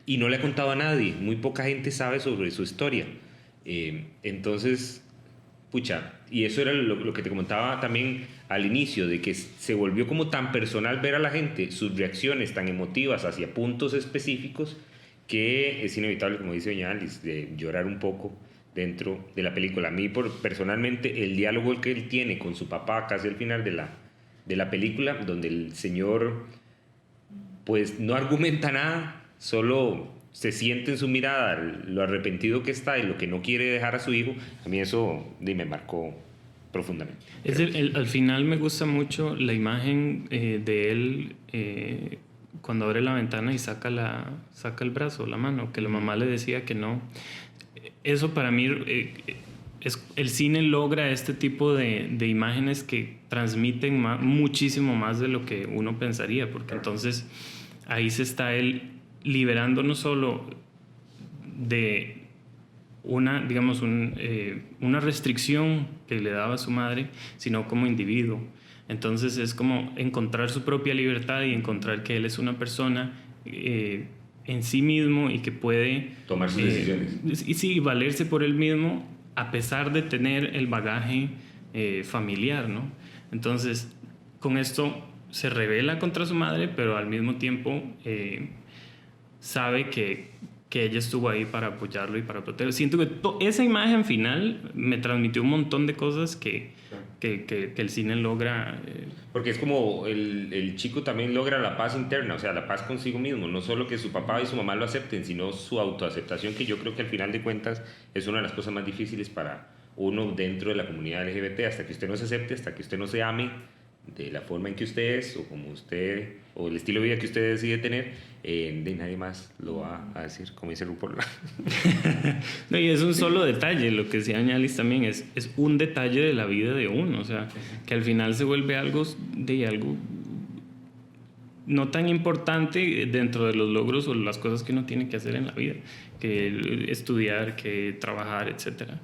Y no le ha contado a nadie, muy poca gente sabe sobre su historia. Entonces, pucha, y eso era lo que te comentaba también al inicio, de que se volvió como tan personal ver a la gente, sus reacciones tan emotivas hacia puntos específicos, que es inevitable, como dice doña Alice, de llorar un poco dentro de la película. A mí personalmente el diálogo que él tiene con su papá casi al final de la película, donde el señor pues no argumenta nada, solo se siente en su mirada lo arrepentido que está y lo que no quiere dejar a su hijo. A mí eso me marcó profundamente. Al final me gusta mucho la imagen de él cuando abre la ventana y saca el brazo, la mano, que la mamá le decía que no. Eso para mí el cine logra este tipo de imágenes que transmiten muchísimo más de lo que uno pensaría, porque entonces ahí se está él liberando no solo de una restricción que le daba a su madre, sino como individuo. Entonces es como encontrar su propia libertad y encontrar que él es una persona en sí mismo y que puede tomar sus decisiones. Y sí, valerse por él mismo a pesar de tener el bagaje familiar, ¿no? Entonces, con esto se rebela contra su madre, pero al mismo tiempo sabe que ella estuvo ahí para apoyarlo y para protegerlo. Siento que esa imagen final me transmitió un montón de cosas que el cine logra. Porque es como el chico también logra la paz interna, o sea, la paz consigo mismo. No solo que su papá y su mamá lo acepten, sino su autoaceptación, que yo creo que al final de cuentas es una de las cosas más difíciles para uno dentro de la comunidad LGBT. Hasta que usted no se acepte, hasta que usted no se ame de la forma en que usted es, o como usted, o el estilo de vida que usted decide tener, de nadie más lo va a decir, como dice RuPaul. No, y es un solo detalle, lo que decía Alice también, es un detalle de la vida de uno, o sea, que al final se vuelve algo no tan importante dentro de los logros o las cosas que uno tiene que hacer en la vida, que estudiar, que trabajar, etcétera.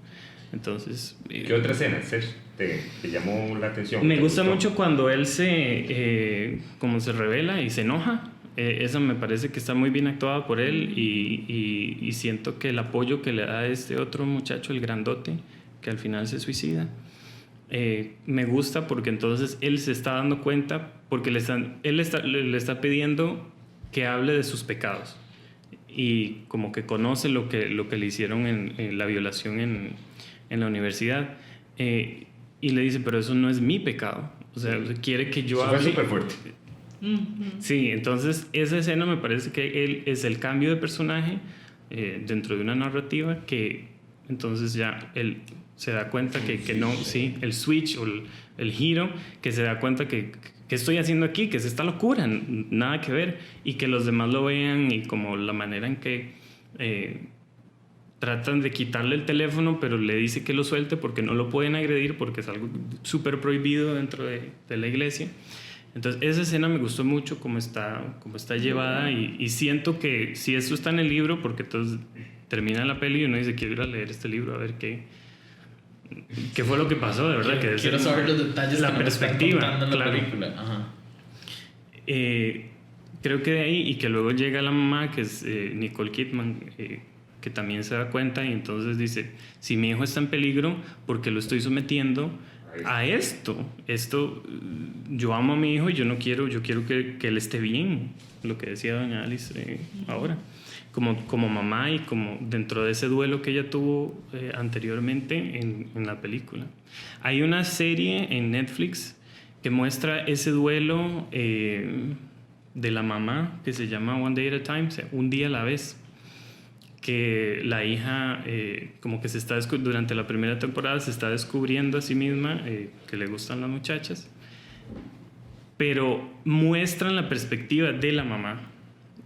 Entonces, ¿qué otra escena, Sergio, te llamó la atención? me gusta gustó? mucho cuando él como se revela y se enoja. Esa me parece que está muy bien actuada por él y siento que el apoyo que le da a este otro muchacho, el grandote, que al final se suicida, me gusta porque entonces él se está dando cuenta, porque él le está pidiendo que hable de sus pecados y como que conoce lo que le hicieron en la violación en la universidad, y le dice, pero eso no es mi pecado, o sea, quiere que yo Eso hable. fue súper fuerte. Sí, entonces esa escena me parece que él es el cambio de personaje dentro de una narrativa, que entonces ya él se da cuenta que no, sí, el switch o el giro, que se da cuenta que estoy haciendo aquí, que es esta locura, nada que ver, y que los demás lo vean, y como la manera en que tratan de quitarle el teléfono, pero le dice que lo suelte porque no lo pueden agredir, porque es algo súper prohibido dentro de la iglesia. Entonces esa escena me gustó mucho cómo está llevada, y siento que si esto está en el libro, porque entonces termina la peli y uno dice, quiero ir a leer este libro a ver qué fue lo que pasó, de verdad. Quiero saber los detalles la que no me están perspectiva, contando en la claro. película. Ajá. Creo que de ahí, y que luego llega la mamá, que es Nicole Kidman, que también se da cuenta, y entonces dice, si mi hijo está en peligro, ¿por qué lo estoy sometiendo a esto? Yo amo a mi hijo y yo quiero que él esté bien, lo que decía doña Alice ahora, como mamá, y como dentro de ese duelo que ella tuvo anteriormente en la película. Hay una serie en Netflix que muestra ese duelo de la mamá, que se llama One Day at a Time, o sea, un día a la vez, que la hija como que durante la primera temporada se está descubriendo a sí misma que le gustan las muchachas, pero muestran la perspectiva de la mamá,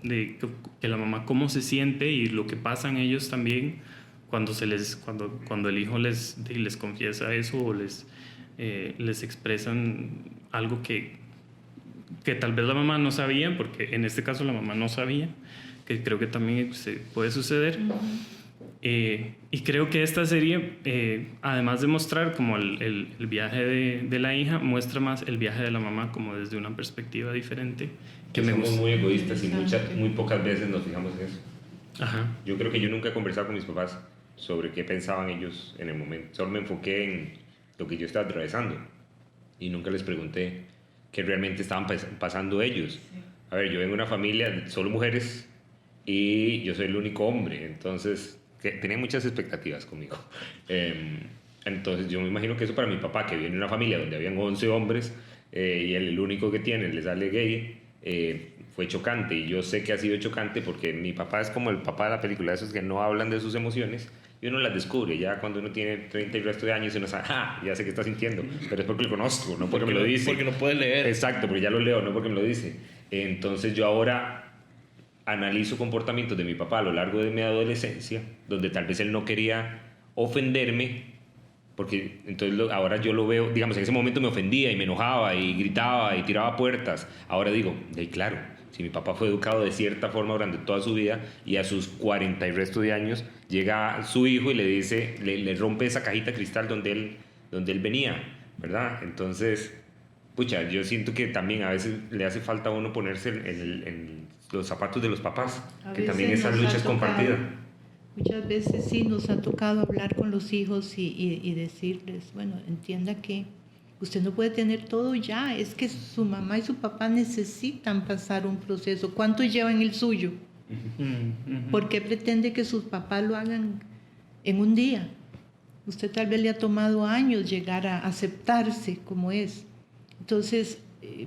de que la mamá cómo se siente y lo que pasan ellos también cuando el hijo les confiesa eso, o les expresan algo que tal vez la mamá no sabía, porque en este caso la mamá no sabía, que creo que también se puede suceder. Y creo que esta serie, además de mostrar como el viaje de la hija, muestra más el viaje de la mamá como desde una perspectiva diferente, que me somos gusta. muy egoístas y muy pocas veces nos fijamos en eso. Ajá. Yo creo que yo nunca he conversado con mis papás sobre qué pensaban ellos en el momento. Solo me enfoqué en lo que yo estaba atravesando y nunca les pregunté qué realmente estaban pasando ellos. A ver, yo vengo de una familia de solo mujeres y yo soy el único hombre, entonces tenía muchas expectativas conmigo. Entonces yo me imagino que eso para mi papá, que viene de una familia donde habían 11 hombres y él el único que tiene le sale gay, fue chocante. Y yo sé que ha sido chocante porque mi papá es como el papá de la película, esos que no hablan de sus emociones y uno las descubre ya cuando uno tiene 30 y resto de años y uno sabe, ya sé qué está sintiendo, pero es porque lo conozco, no porque me lo dice. Porque no puede leer. Exacto, porque ya lo leo, no porque me lo dice. Entonces yo ahora analizo comportamientos de mi papá a lo largo de mi adolescencia, donde tal vez él no quería ofenderme, porque entonces ahora yo lo veo, digamos, en ese momento me ofendía y me enojaba y gritaba y tiraba puertas. Ahora digo, claro, si mi papá fue educado de cierta forma durante toda su vida y a sus 40 y resto de años llega su hijo y le dice, le rompe esa cajita cristal donde él venía, ¿verdad? Entonces, pucha, yo siento que también a veces le hace falta a uno ponerse en los zapatos de los papás, que también esa lucha es compartida. Muchas veces sí nos ha tocado hablar con los hijos y decirles, bueno, entienda que usted no puede tener todo ya, es que su mamá y su papá necesitan pasar un proceso. ¿Cuánto llevan el suyo? ¿Por qué pretende que sus papás lo hagan en un día? Usted tal vez le ha tomado años llegar a aceptarse como es. Entonces,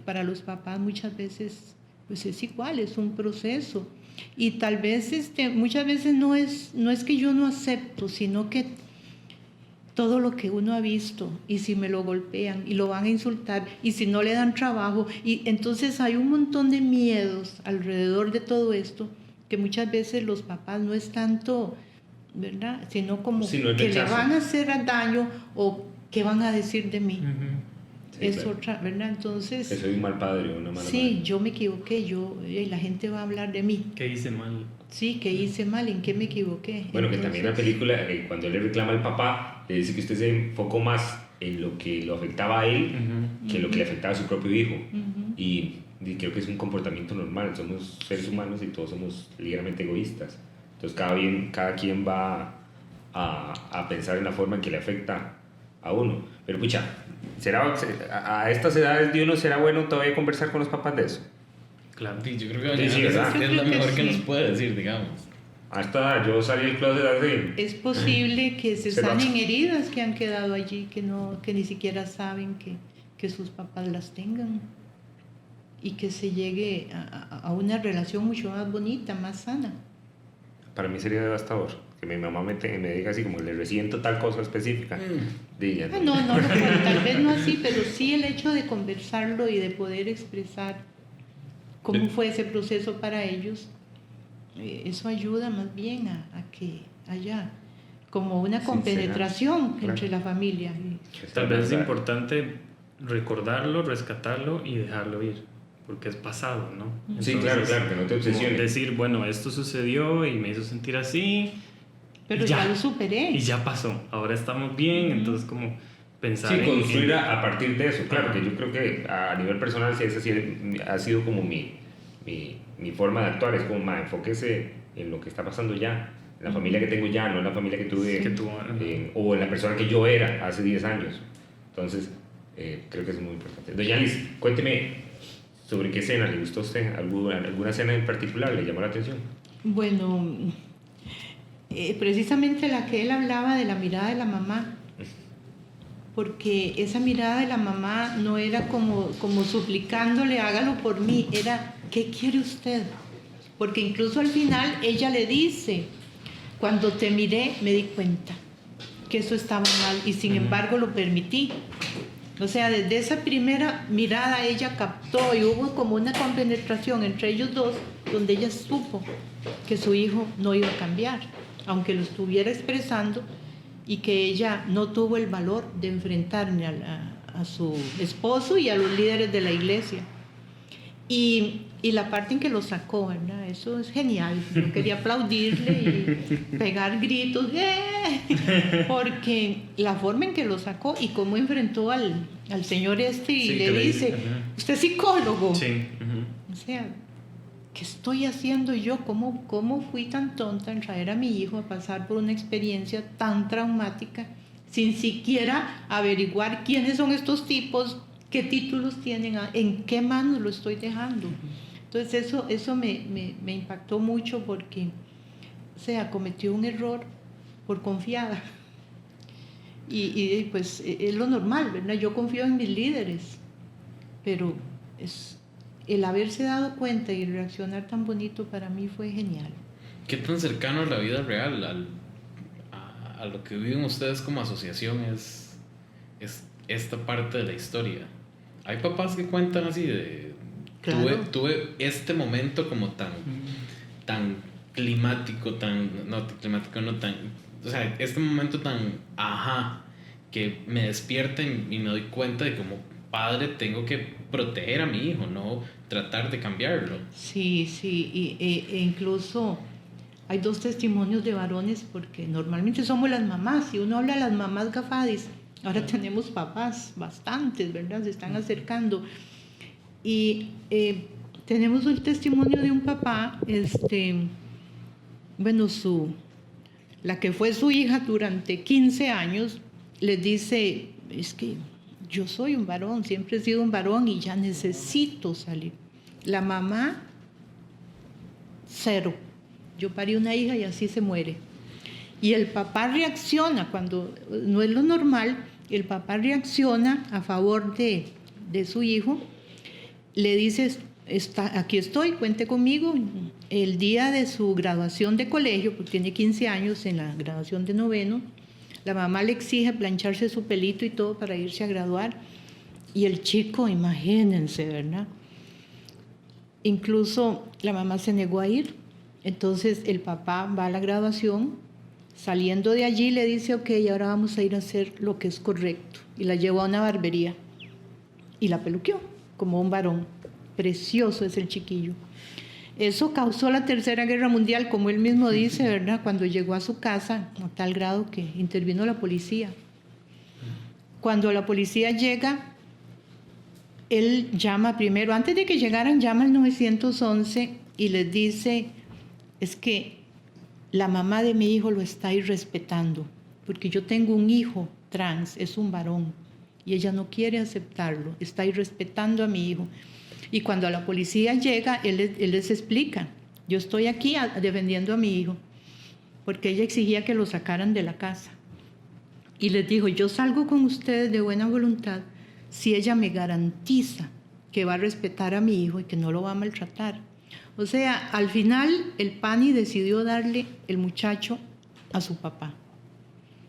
para los papás muchas veces pues es igual, es un proceso. Y tal vez muchas veces no es que yo no acepto, sino que todo lo que uno ha visto, y si me lo golpean y lo van a insultar, y si no le dan trabajo, y entonces hay un montón de miedos alrededor de todo esto, que muchas veces los papás no es tanto, ¿verdad?, sino como que le van a hacer daño o qué van a decir de mí. es claro. otra, ¿verdad? Que Entonces, soy un mal padre o una mala sí, madre. yo me equivoqué, la gente va a hablar de mí. ¿Qué hice mal? Sí, que hice mal, en qué me equivoqué. Bueno, que también la Entonces, película, cuando él le reclama al papá, le dice que usted se enfocó más en lo que lo afectaba a él que en lo que le afectaba a su propio hijo. Y creo que es un comportamiento normal. Somos seres humanos y todos somos ligeramente egoístas. Entonces cada quien va a pensar en la forma en que le afecta a uno. Pero pucha, a estas edades de uno será bueno todavía conversar con los papás de eso? Claro. Sí, yo creo que Sí, doña sí, Alice ¿verdad? es Yo la creo que mejor que sí. nos puede decir, digamos. A esta edad, yo salí del closet hace... es posible que se Se sanen va. heridas que han quedado allí, que ni siquiera saben que sus papás las tengan. Y que se llegue a una relación mucho más bonita, más sana. Para mí sería devastador que mi mamá me diga así como le resiento tal cosa específica. Diga, Ah, no, tal vez no así, pero sí el hecho de conversarlo y de poder expresar cómo fue ese proceso para ellos, eso ayuda más bien a que haya como una compenetración claro. entre la familia. Tal vez es importante recordarlo, rescatarlo y dejarlo ir, porque es pasado, ¿no? Sí, Entonces, claro, que no te como obsesiones. decir, bueno, esto sucedió y me hizo sentir así. Pero y ya lo superé. Y ya pasó, ahora estamos bien, entonces como pensar Sí, en... construir a partir de eso, claro, Ajá. que yo creo que a nivel personal sí, esa sí ha sido como mi forma de actuar, es como, enfóquese en lo que está pasando ya, en la familia que tengo ya, no en la familia que tuve, Que tuvo, o en la persona que yo era hace 10 años. Entonces, creo que eso es muy importante. Doña Alice, cuénteme sobre qué escena le gustó a usted, alguna escena en particular le llamó la atención. Bueno, precisamente la que él hablaba de la mirada de la mamá, porque esa mirada de la mamá no era como suplicándole hágalo por mí, era ¿qué quiere usted? Porque incluso al final ella le dice, cuando te miré me di cuenta que eso estaba mal y sin embargo lo permití. O sea, desde esa primera mirada ella captó y hubo como una compenetración entre ellos dos, donde ella supo que su hijo no iba a cambiar, aunque lo estuviera expresando, y que ella no tuvo el valor de enfrentarme a su esposo y a los líderes de la iglesia. Y la parte en que lo sacó, ¿verdad? Eso es genial. Yo quería aplaudirle y pegar gritos, ¡eh! Porque la forma en que lo sacó y cómo enfrentó al señor este y Sí, le que le dice, dice, ajá. usted es psicólogo. Sí, ujú. O sea, ¿qué estoy haciendo yo? ¿Cómo fui tan tonta en traer a mi hijo a pasar por una experiencia tan traumática sin siquiera averiguar quiénes son estos tipos, qué títulos tienen, en qué manos lo estoy dejando? Entonces eso me impactó mucho porque, o sea, cometió un error por confiada. Y pues es lo normal, ¿verdad? Yo confío en mis líderes, pero el haberse dado cuenta y reaccionar tan bonito para mí fue genial. ¿Qué tan cercano a la vida real, a lo que viven ustedes como asociación es esta parte de la historia? Hay papás que cuentan así de... Claro. Tuve este momento como tan climático, o sea, este momento tan que me despierta y me doy cuenta de como padre tengo que proteger a mi hijo, no tratar de cambiarlo. Sí, e incluso hay dos testimonios de varones porque normalmente somos las mamás, y uno habla de las mamás gafadis, ahora tenemos papás, bastantes, ¿verdad? Se están acercando. Y tenemos un testimonio de un papá, bueno, la que fue su hija durante 15 años, les dice, es que yo soy un varón, siempre he sido un varón y ya necesito salir. La mamá, cero. Yo parí una hija y así se muere. Y el papá reacciona, cuando no es lo normal, el papá reacciona a favor de su hijo, le dice, aquí estoy, cuente conmigo. El día de su graduación de colegio, porque tiene 15 años, en la graduación de noveno, la mamá le exige plancharse su pelito y todo para irse a graduar. Y el chico, imagínense, ¿verdad? Incluso la mamá se negó a ir. Entonces el papá va a la graduación, saliendo de allí le dice, ok, ahora vamos a ir a hacer lo que es correcto. Y la llevó a una barbería. y la peluqueó como un varón. Precioso es el chiquillo. Eso causó la Tercera Guerra Mundial, como él mismo dice, ¿verdad? Cuando llegó a su casa, a tal grado que intervino la policía. Cuando la policía llega, él llama primero, antes de que llegaran, llama al 911 y les dice, es que la mamá de mi hijo lo está irrespetando, porque yo tengo un hijo trans, es un varón, y ella no quiere aceptarlo, está irrespetando a mi hijo. Y cuando la policía llega, él les explica, yo estoy aquí defendiendo a mi hijo, porque ella exigía que lo sacaran de la casa. Y les dijo, yo salgo con ustedes de buena voluntad si ella me garantiza que va a respetar a mi hijo y que no lo va a maltratar. O sea, al final el PANI decidió darle el muchacho a su papá.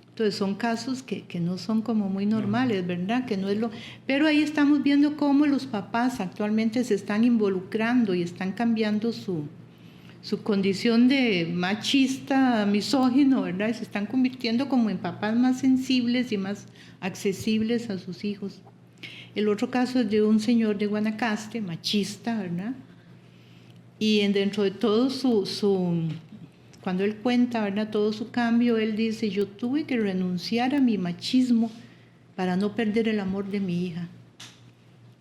Entonces son casos que no son como muy normales, ¿verdad? Que no es lo... Pero ahí estamos viendo cómo los papás actualmente se están involucrando y están cambiando su condición de machista, misógino, ¿verdad? Y se están convirtiendo como en papás más sensibles y más accesibles a sus hijos. El otro caso es de un señor de Guanacaste, machista, ¿verdad? Y dentro de todo cuando él cuenta, ¿verdad?, todo su cambio, él dice, yo tuve que renunciar a mi machismo para no perder el amor de mi hija.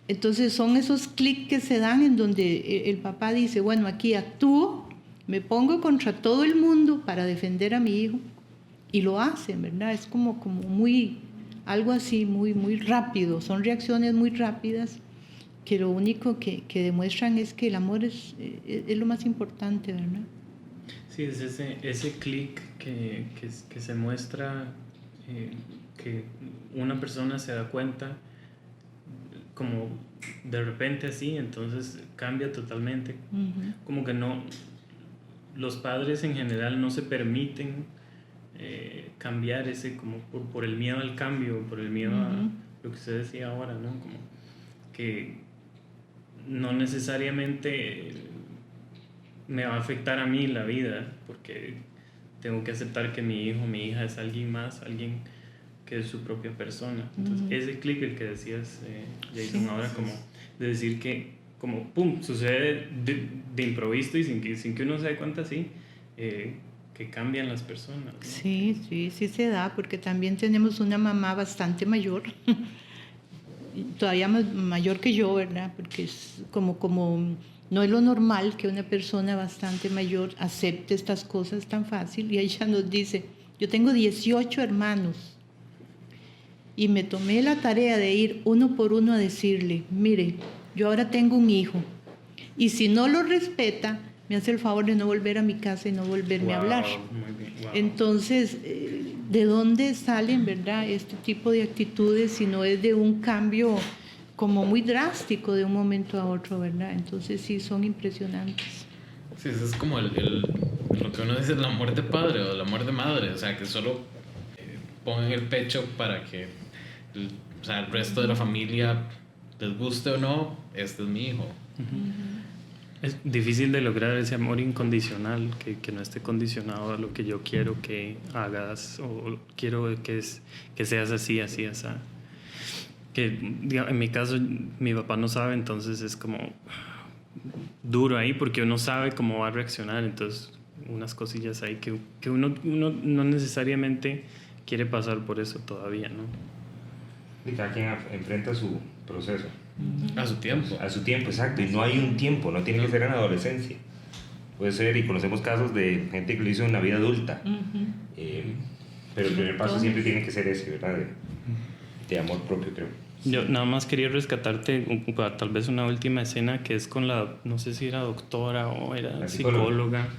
Entonces son esos clics que se dan en donde el papá dice, bueno, aquí actúo, me pongo contra todo el mundo para defender a mi hijo, y lo hacen, ¿verdad? Es como muy, algo así, muy, muy rápido, son reacciones muy rápidas que lo único que demuestran es que el amor es lo más importante, ¿verdad? Sí, es ese clic que se muestra, que una persona se da cuenta como de repente así, entonces cambia totalmente. Uh-huh. Como que no, los padres en general no se permiten cambiar ese, como por el miedo al cambio, por el miedo a lo que usted decía ahora, ¿no? Como que no necesariamente me va a afectar a mí la vida, porque tengo que aceptar que mi hijo, mi hija es alguien más, alguien que es su propia persona. Entonces, ese clic el que decías, Jason, ahora, como de decir que, como, pum, sucede de improviso y sin que uno se dé cuenta, sí, que cambian las personas, ¿no? Sí se da, porque también tenemos una mamá bastante mayor, todavía mayor que yo, ¿verdad? Porque es como no es lo normal que una persona bastante mayor acepte estas cosas tan fácil, y ella nos dice, yo tengo 18 hermanos y me tomé la tarea de ir uno por uno a decirle, mire, yo ahora tengo un hijo y si no lo respeta, me hace el favor de no volver a mi casa y no volverme a hablar. Muy bien, wow. Entonces, ¿de dónde salen, verdad, este tipo de actitudes si no es de un cambio como muy drástico de un momento a otro, verdad? Entonces sí, son impresionantes. Sí, eso es como lo que uno dice, el amor de padre o el amor de madre, o sea, que solo pongan el pecho para que el resto de la familia, les guste o no, este es mi hijo. Es difícil de lograr ese amor incondicional, que no esté condicionado a lo que yo quiero que hagas o quiero que seas así, así. Que en mi caso mi papá no sabe, entonces es como duro ahí porque uno sabe cómo va a reaccionar, entonces unas cosillas ahí que uno no necesariamente quiere pasar por eso todavía, ¿no? Y cada quien enfrenta su proceso. A su tiempo. A su tiempo, exacto. Y no hay un tiempo, no tiene que ser en la adolescencia. Puede ser, y conocemos casos de gente que lo hizo en la vida adulta. Pero el primer paso siempre tiene que ser ese, ¿verdad? De amor propio, creo. Yo nada más quería rescatarte tal vez una última escena que es con la, no sé si era doctora o era la psicóloga,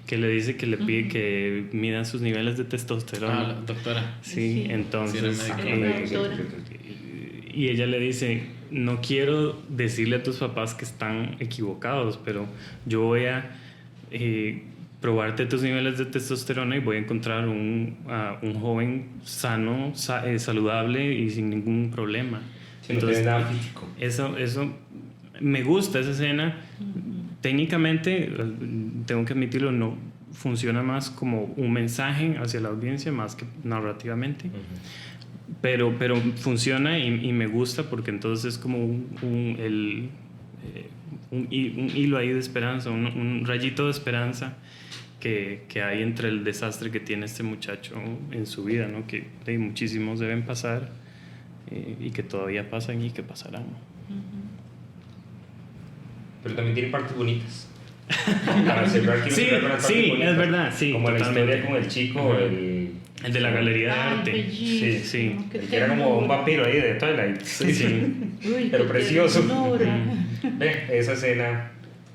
que le dice que le pide que midan sus niveles de testosterona. La doctora. Sí, entonces... Sí, y ella le dice, no quiero decirle a tus papás que están equivocados, pero yo voy a probarte tus niveles de testosterona y voy a encontrar un joven sano, saludable y sin ningún problema. Sí, entonces, no tiene nada físico. Eso me gusta, esa escena. Técnicamente, tengo que admitirlo, no funciona más como un mensaje hacia la audiencia más que narrativamente. pero funciona y me gusta porque entonces es como un hilo ahí de esperanza, un rayito de esperanza que hay entre el desastre que tiene este muchacho en su vida, ¿no? Que muchísimos deben pasar y que todavía pasan y que pasarán. Pero también tiene partes bonitas. Para cerrar, quiero Sí, cerrar con las partes sí, bonitas, es verdad, sí, como totalmente. la historia con el chico, El de la galería de arte. Sí, sí. el que era como un vampiro ahí de Twilight. Sí. Pero precioso. Ve, esa escena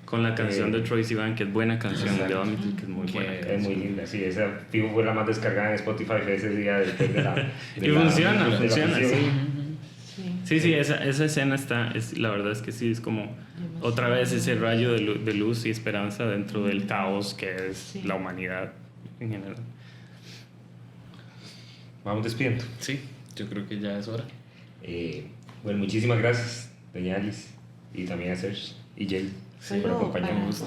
Con la canción de Troye Sivan, que es buena canción, Exacto. debo admitir que es muy buena es canción. muy linda. Sí, esa fijo fue la más descargada en Spotify ese día después de la. Y funciona, funciona, sí. Sí. Sí, esa escena la verdad es que sí, es como otra vez ese rayo de luz y esperanza dentro del caos que es Sí. la humanidad en general. Vamos despidiendo. Sí, yo creo que ya es hora. Bueno, muchísimas gracias, doña Alice, y también a Serge y Jay por Solo acompañarnos.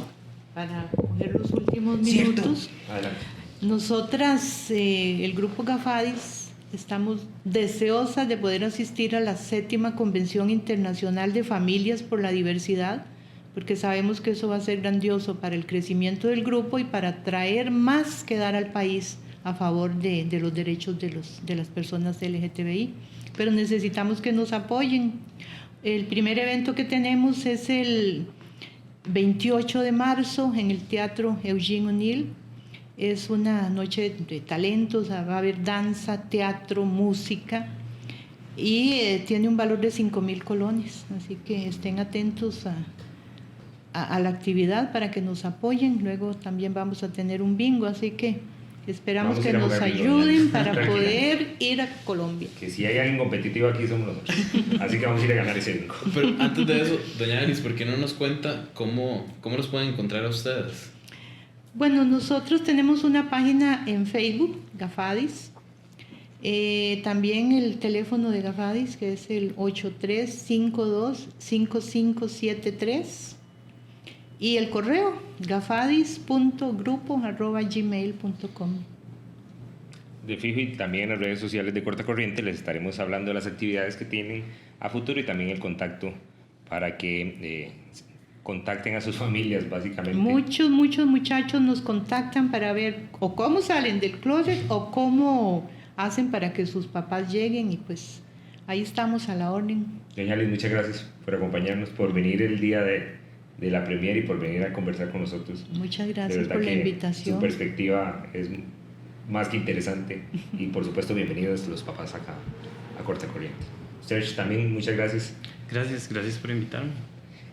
para coger los últimos Cierto. minutos. Adelante. Nosotras, el grupo Gafadis, estamos deseosas de poder asistir a la 7ª Convención Internacional de Familias por la Diversidad, porque sabemos que eso va a ser grandioso para el crecimiento del grupo y para traer más que dar al país a favor de los derechos de las personas LGTBI. Pero necesitamos que nos apoyen. El primer evento que tenemos es el 28 de marzo en el Teatro Eugene O'Neill. Es una noche de talentos, va a haber danza, teatro, música y tiene un valor de 5,000 colones, así que estén atentos a la actividad para que nos apoyen. Luego también vamos a tener un bingo, así que esperamos Vamos a que ir a nos jugar bingo, ayuden doña. para Tranquila. poder ir a Colombia. Que si hay alguien competitivo aquí somos nosotros. Así que vamos a ir a ganar ese bingo. Pero antes de eso, doña Alice, ¿por qué no nos cuenta cómo los pueden encontrar a ustedes? Bueno, nosotros tenemos una página en Facebook, Gafadis. También el teléfono de Gafadis, que es el 8352-5573. Y el correo, gafadis.grupo@gmail.com. De fijo, y también en las redes sociales de Corta Corriente les estaremos hablando de las actividades que tienen a futuro y también el contacto para que contacten a sus familias, básicamente. Muchos muchachos nos contactan para ver o cómo salen del closet o cómo hacen para que sus papás lleguen, y pues ahí estamos a la orden. Doña Alice, muchas gracias por acompañarnos, por venir el día de la premiere y por venir a conversar con nosotros. Muchas De gracias verdad por la que invitación. Su perspectiva es más que interesante y por supuesto bienvenidos los papás acá a Corta Corriente. Serge, también muchas gracias Gracias por invitarme.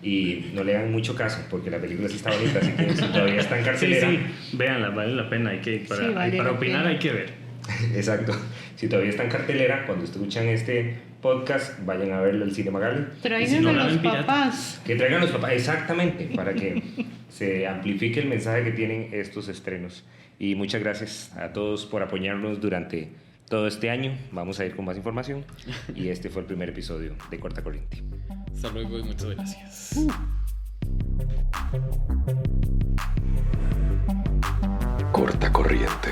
y no le hagan mucho caso porque la película sí está bonita, así que si todavía está en cartelera. Sí, véanla, vale la pena, vale para la opinar pena. hay que ver. Exacto, si todavía está en cartelera, cuando escuchan este podcast vayan a verlo al Cinema Gala. Traigan si no a la los ven pirata. papás. Que traigan los papás, exactamente, para que se amplifique el mensaje que tienen estos estrenos. Y muchas gracias a todos por apoyarnos durante todo este año. Vamos a ir con más información. Y este fue el primer episodio de Corta Corriente. Hasta luego y muchas gracias. Corta Corriente.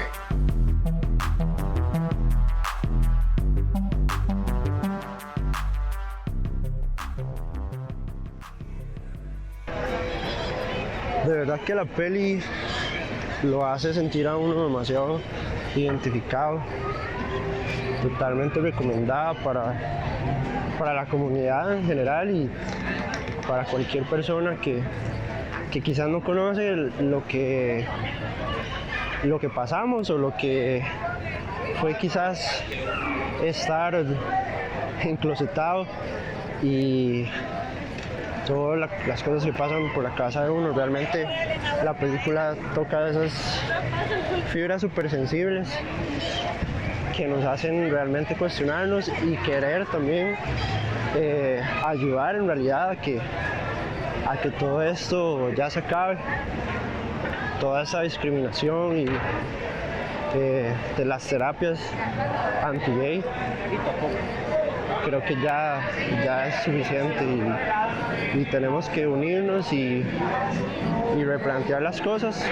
De verdad que la peli lo hace sentir a uno demasiado identificado, totalmente recomendada para la comunidad en general y para cualquier persona que quizás no conoce lo que pasamos o lo que fue quizás estar enclosetado y todas las cosas que pasan por la casa de uno. Realmente la película toca esas fibras súper sensibles que nos hacen realmente cuestionarnos y querer también ayudar en realidad a que todo esto ya se acabe, toda esa discriminación y de las terapias anti-gay. Creo que ya es suficiente y tenemos que unirnos y replantear las cosas.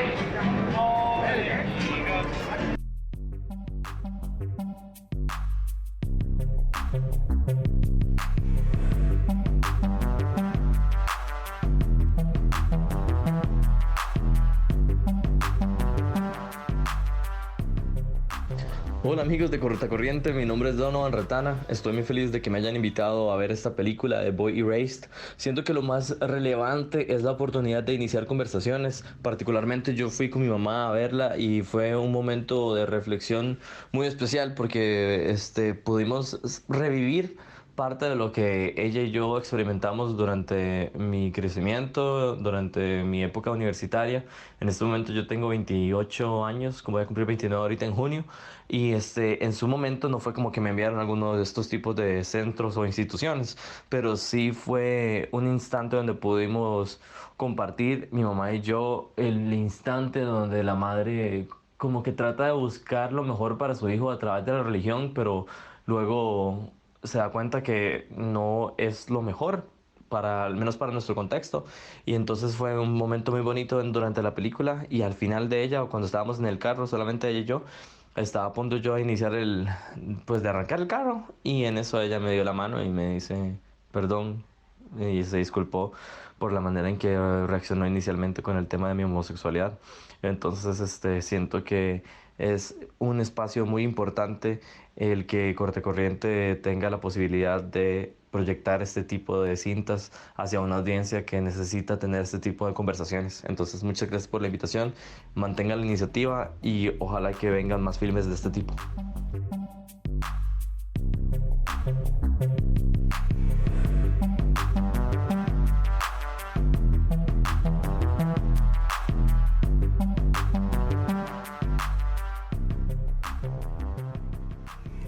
Hola amigos de Corta Corriente, mi nombre es Donovan Retana. Estoy muy feliz de que me hayan invitado a ver esta película de Boy Erased. Siento que lo más relevante es la oportunidad de iniciar conversaciones. Particularmente yo fui con mi mamá a verla y fue un momento de reflexión muy especial porque pudimos revivir parte de lo que ella y yo experimentamos durante mi crecimiento, durante mi época universitaria. En este momento yo tengo 28 años, como voy a cumplir 29 ahorita en junio, y en su momento no fue como que me enviaron a alguno de estos tipos de centros o instituciones, pero sí fue un instante donde pudimos compartir, mi mamá y yo, el instante donde la madre como que trata de buscar lo mejor para su hijo a través de la religión, pero luego se da cuenta que no es lo mejor, al menos para nuestro contexto. Y entonces fue un momento muy bonito durante la película, y al final de ella, o cuando estábamos en el carro, solamente ella y yo, estaba a punto yo a iniciar de arrancar el carro, y en eso ella me dio la mano y me dice perdón, y se disculpó por la manera en que reaccionó inicialmente con el tema de mi homosexualidad. Entonces siento que es un espacio muy importante el que Corte Corriente tenga la posibilidad de proyectar este tipo de cintas hacia una audiencia que necesita tener este tipo de conversaciones. Entonces, muchas gracias por la invitación, mantengan la iniciativa y ojalá que vengan más filmes de este tipo.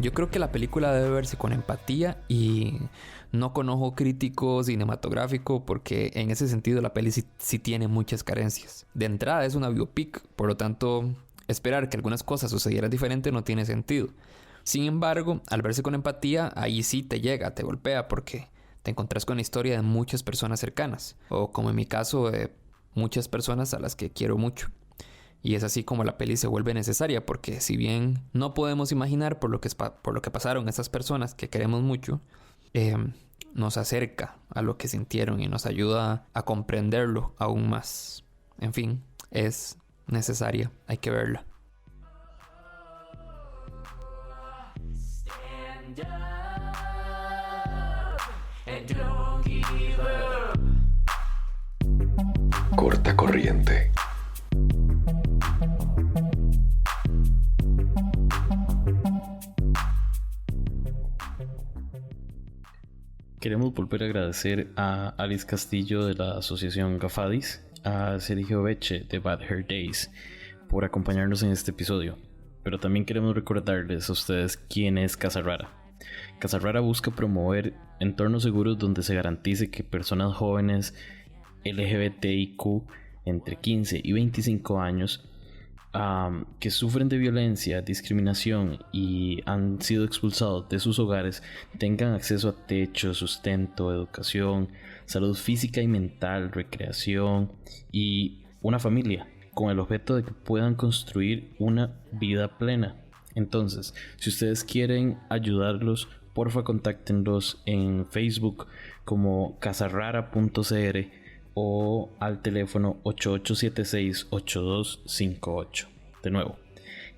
Yo creo que la película debe verse con empatía y no con ojo crítico cinematográfico, porque en ese sentido la peli sí tiene muchas carencias. De entrada es una biopic, por lo tanto esperar que algunas cosas sucedieran diferente no tiene sentido. Sin embargo, al verse con empatía, ahí sí te llega, te golpea, porque te encontrás con la historia de muchas personas cercanas, o como en mi caso, de muchas personas a las que quiero mucho. Y es así como la peli se vuelve necesaria, porque si bien no podemos imaginar por lo que pasaron esas personas que queremos mucho, nos acerca a lo que sintieron y nos ayuda a comprenderlo aún más. En fin, es necesaria, hay que verla. Corta Corriente. Queremos volver a agradecer a Alice Castillo de la asociación Gafadis, a Sergio Beche de Bad Hair Days por acompañarnos en este episodio. Pero también queremos recordarles a ustedes quién es Casa Rara. Casa Rara busca promover entornos seguros donde se garantice que personas jóvenes LGBTIQ entre 15 y 25 años que sufren de violencia, discriminación y han sido expulsados de sus hogares tengan acceso a techo, sustento, educación, salud física y mental, recreación y una familia, con el objeto de que puedan construir una vida plena. Entonces, si ustedes quieren ayudarlos, porfa contáctenlos en Facebook como casarrara.cr o al teléfono 8876-8258. De nuevo,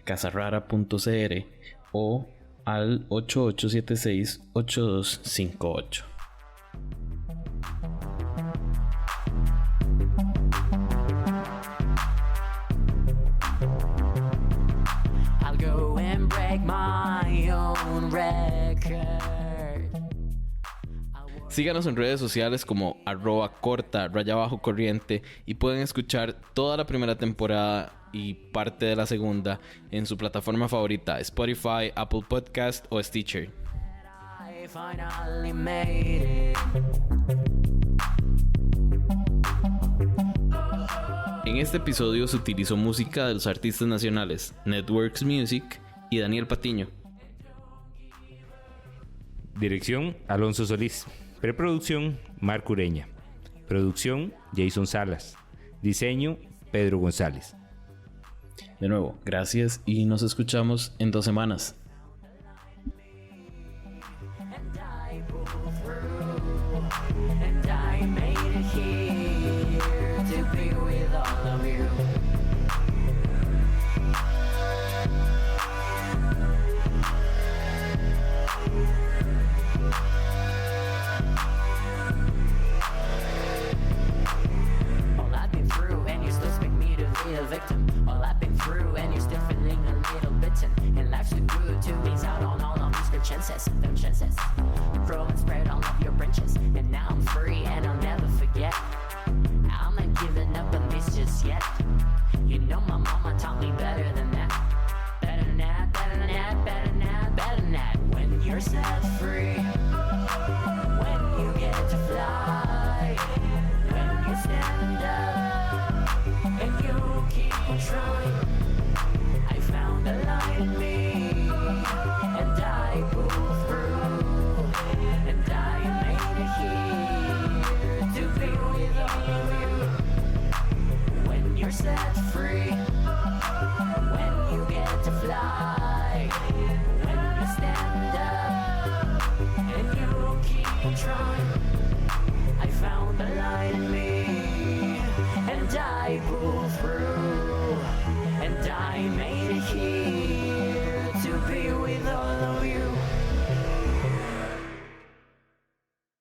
casarrara.cr o al 8876-8258. I'll go and break my own record. Síganos en redes sociales como @corta_corriente y pueden escuchar toda la primera temporada y parte de la segunda en su plataforma favorita, Spotify, Apple Podcast o Stitcher. I finally made it. En este episodio se utilizó música de los artistas nacionales Networks Music y Daniel Patiño. Dirección: Alonso Solís. Preproducción: Marco Ureña. Producción: Jason Salas. Diseño: Pedro González. De nuevo, gracias y nos escuchamos en 2 semanas. And I made it here to be with all of you. victim. All I've been through, and you're still feeling a little bitten. And life's too good to miss out on all of these good chances. The chances. Grow and spread all of your branches. And now I'm free, and I'll never forget. I'm not giving up on this just yet. You know my mama taught me better than that. Better than that, better than that, better than that, better than that. When you're set free, when you get to fly, when you stand up and you keep on trying. I found a light in me, and I pulled through, and I made it here to be with all of you. When you're set free, when you get to fly, when you stand up and you keep on trying. I found a light in me, and I pulled through, and I made it here to be with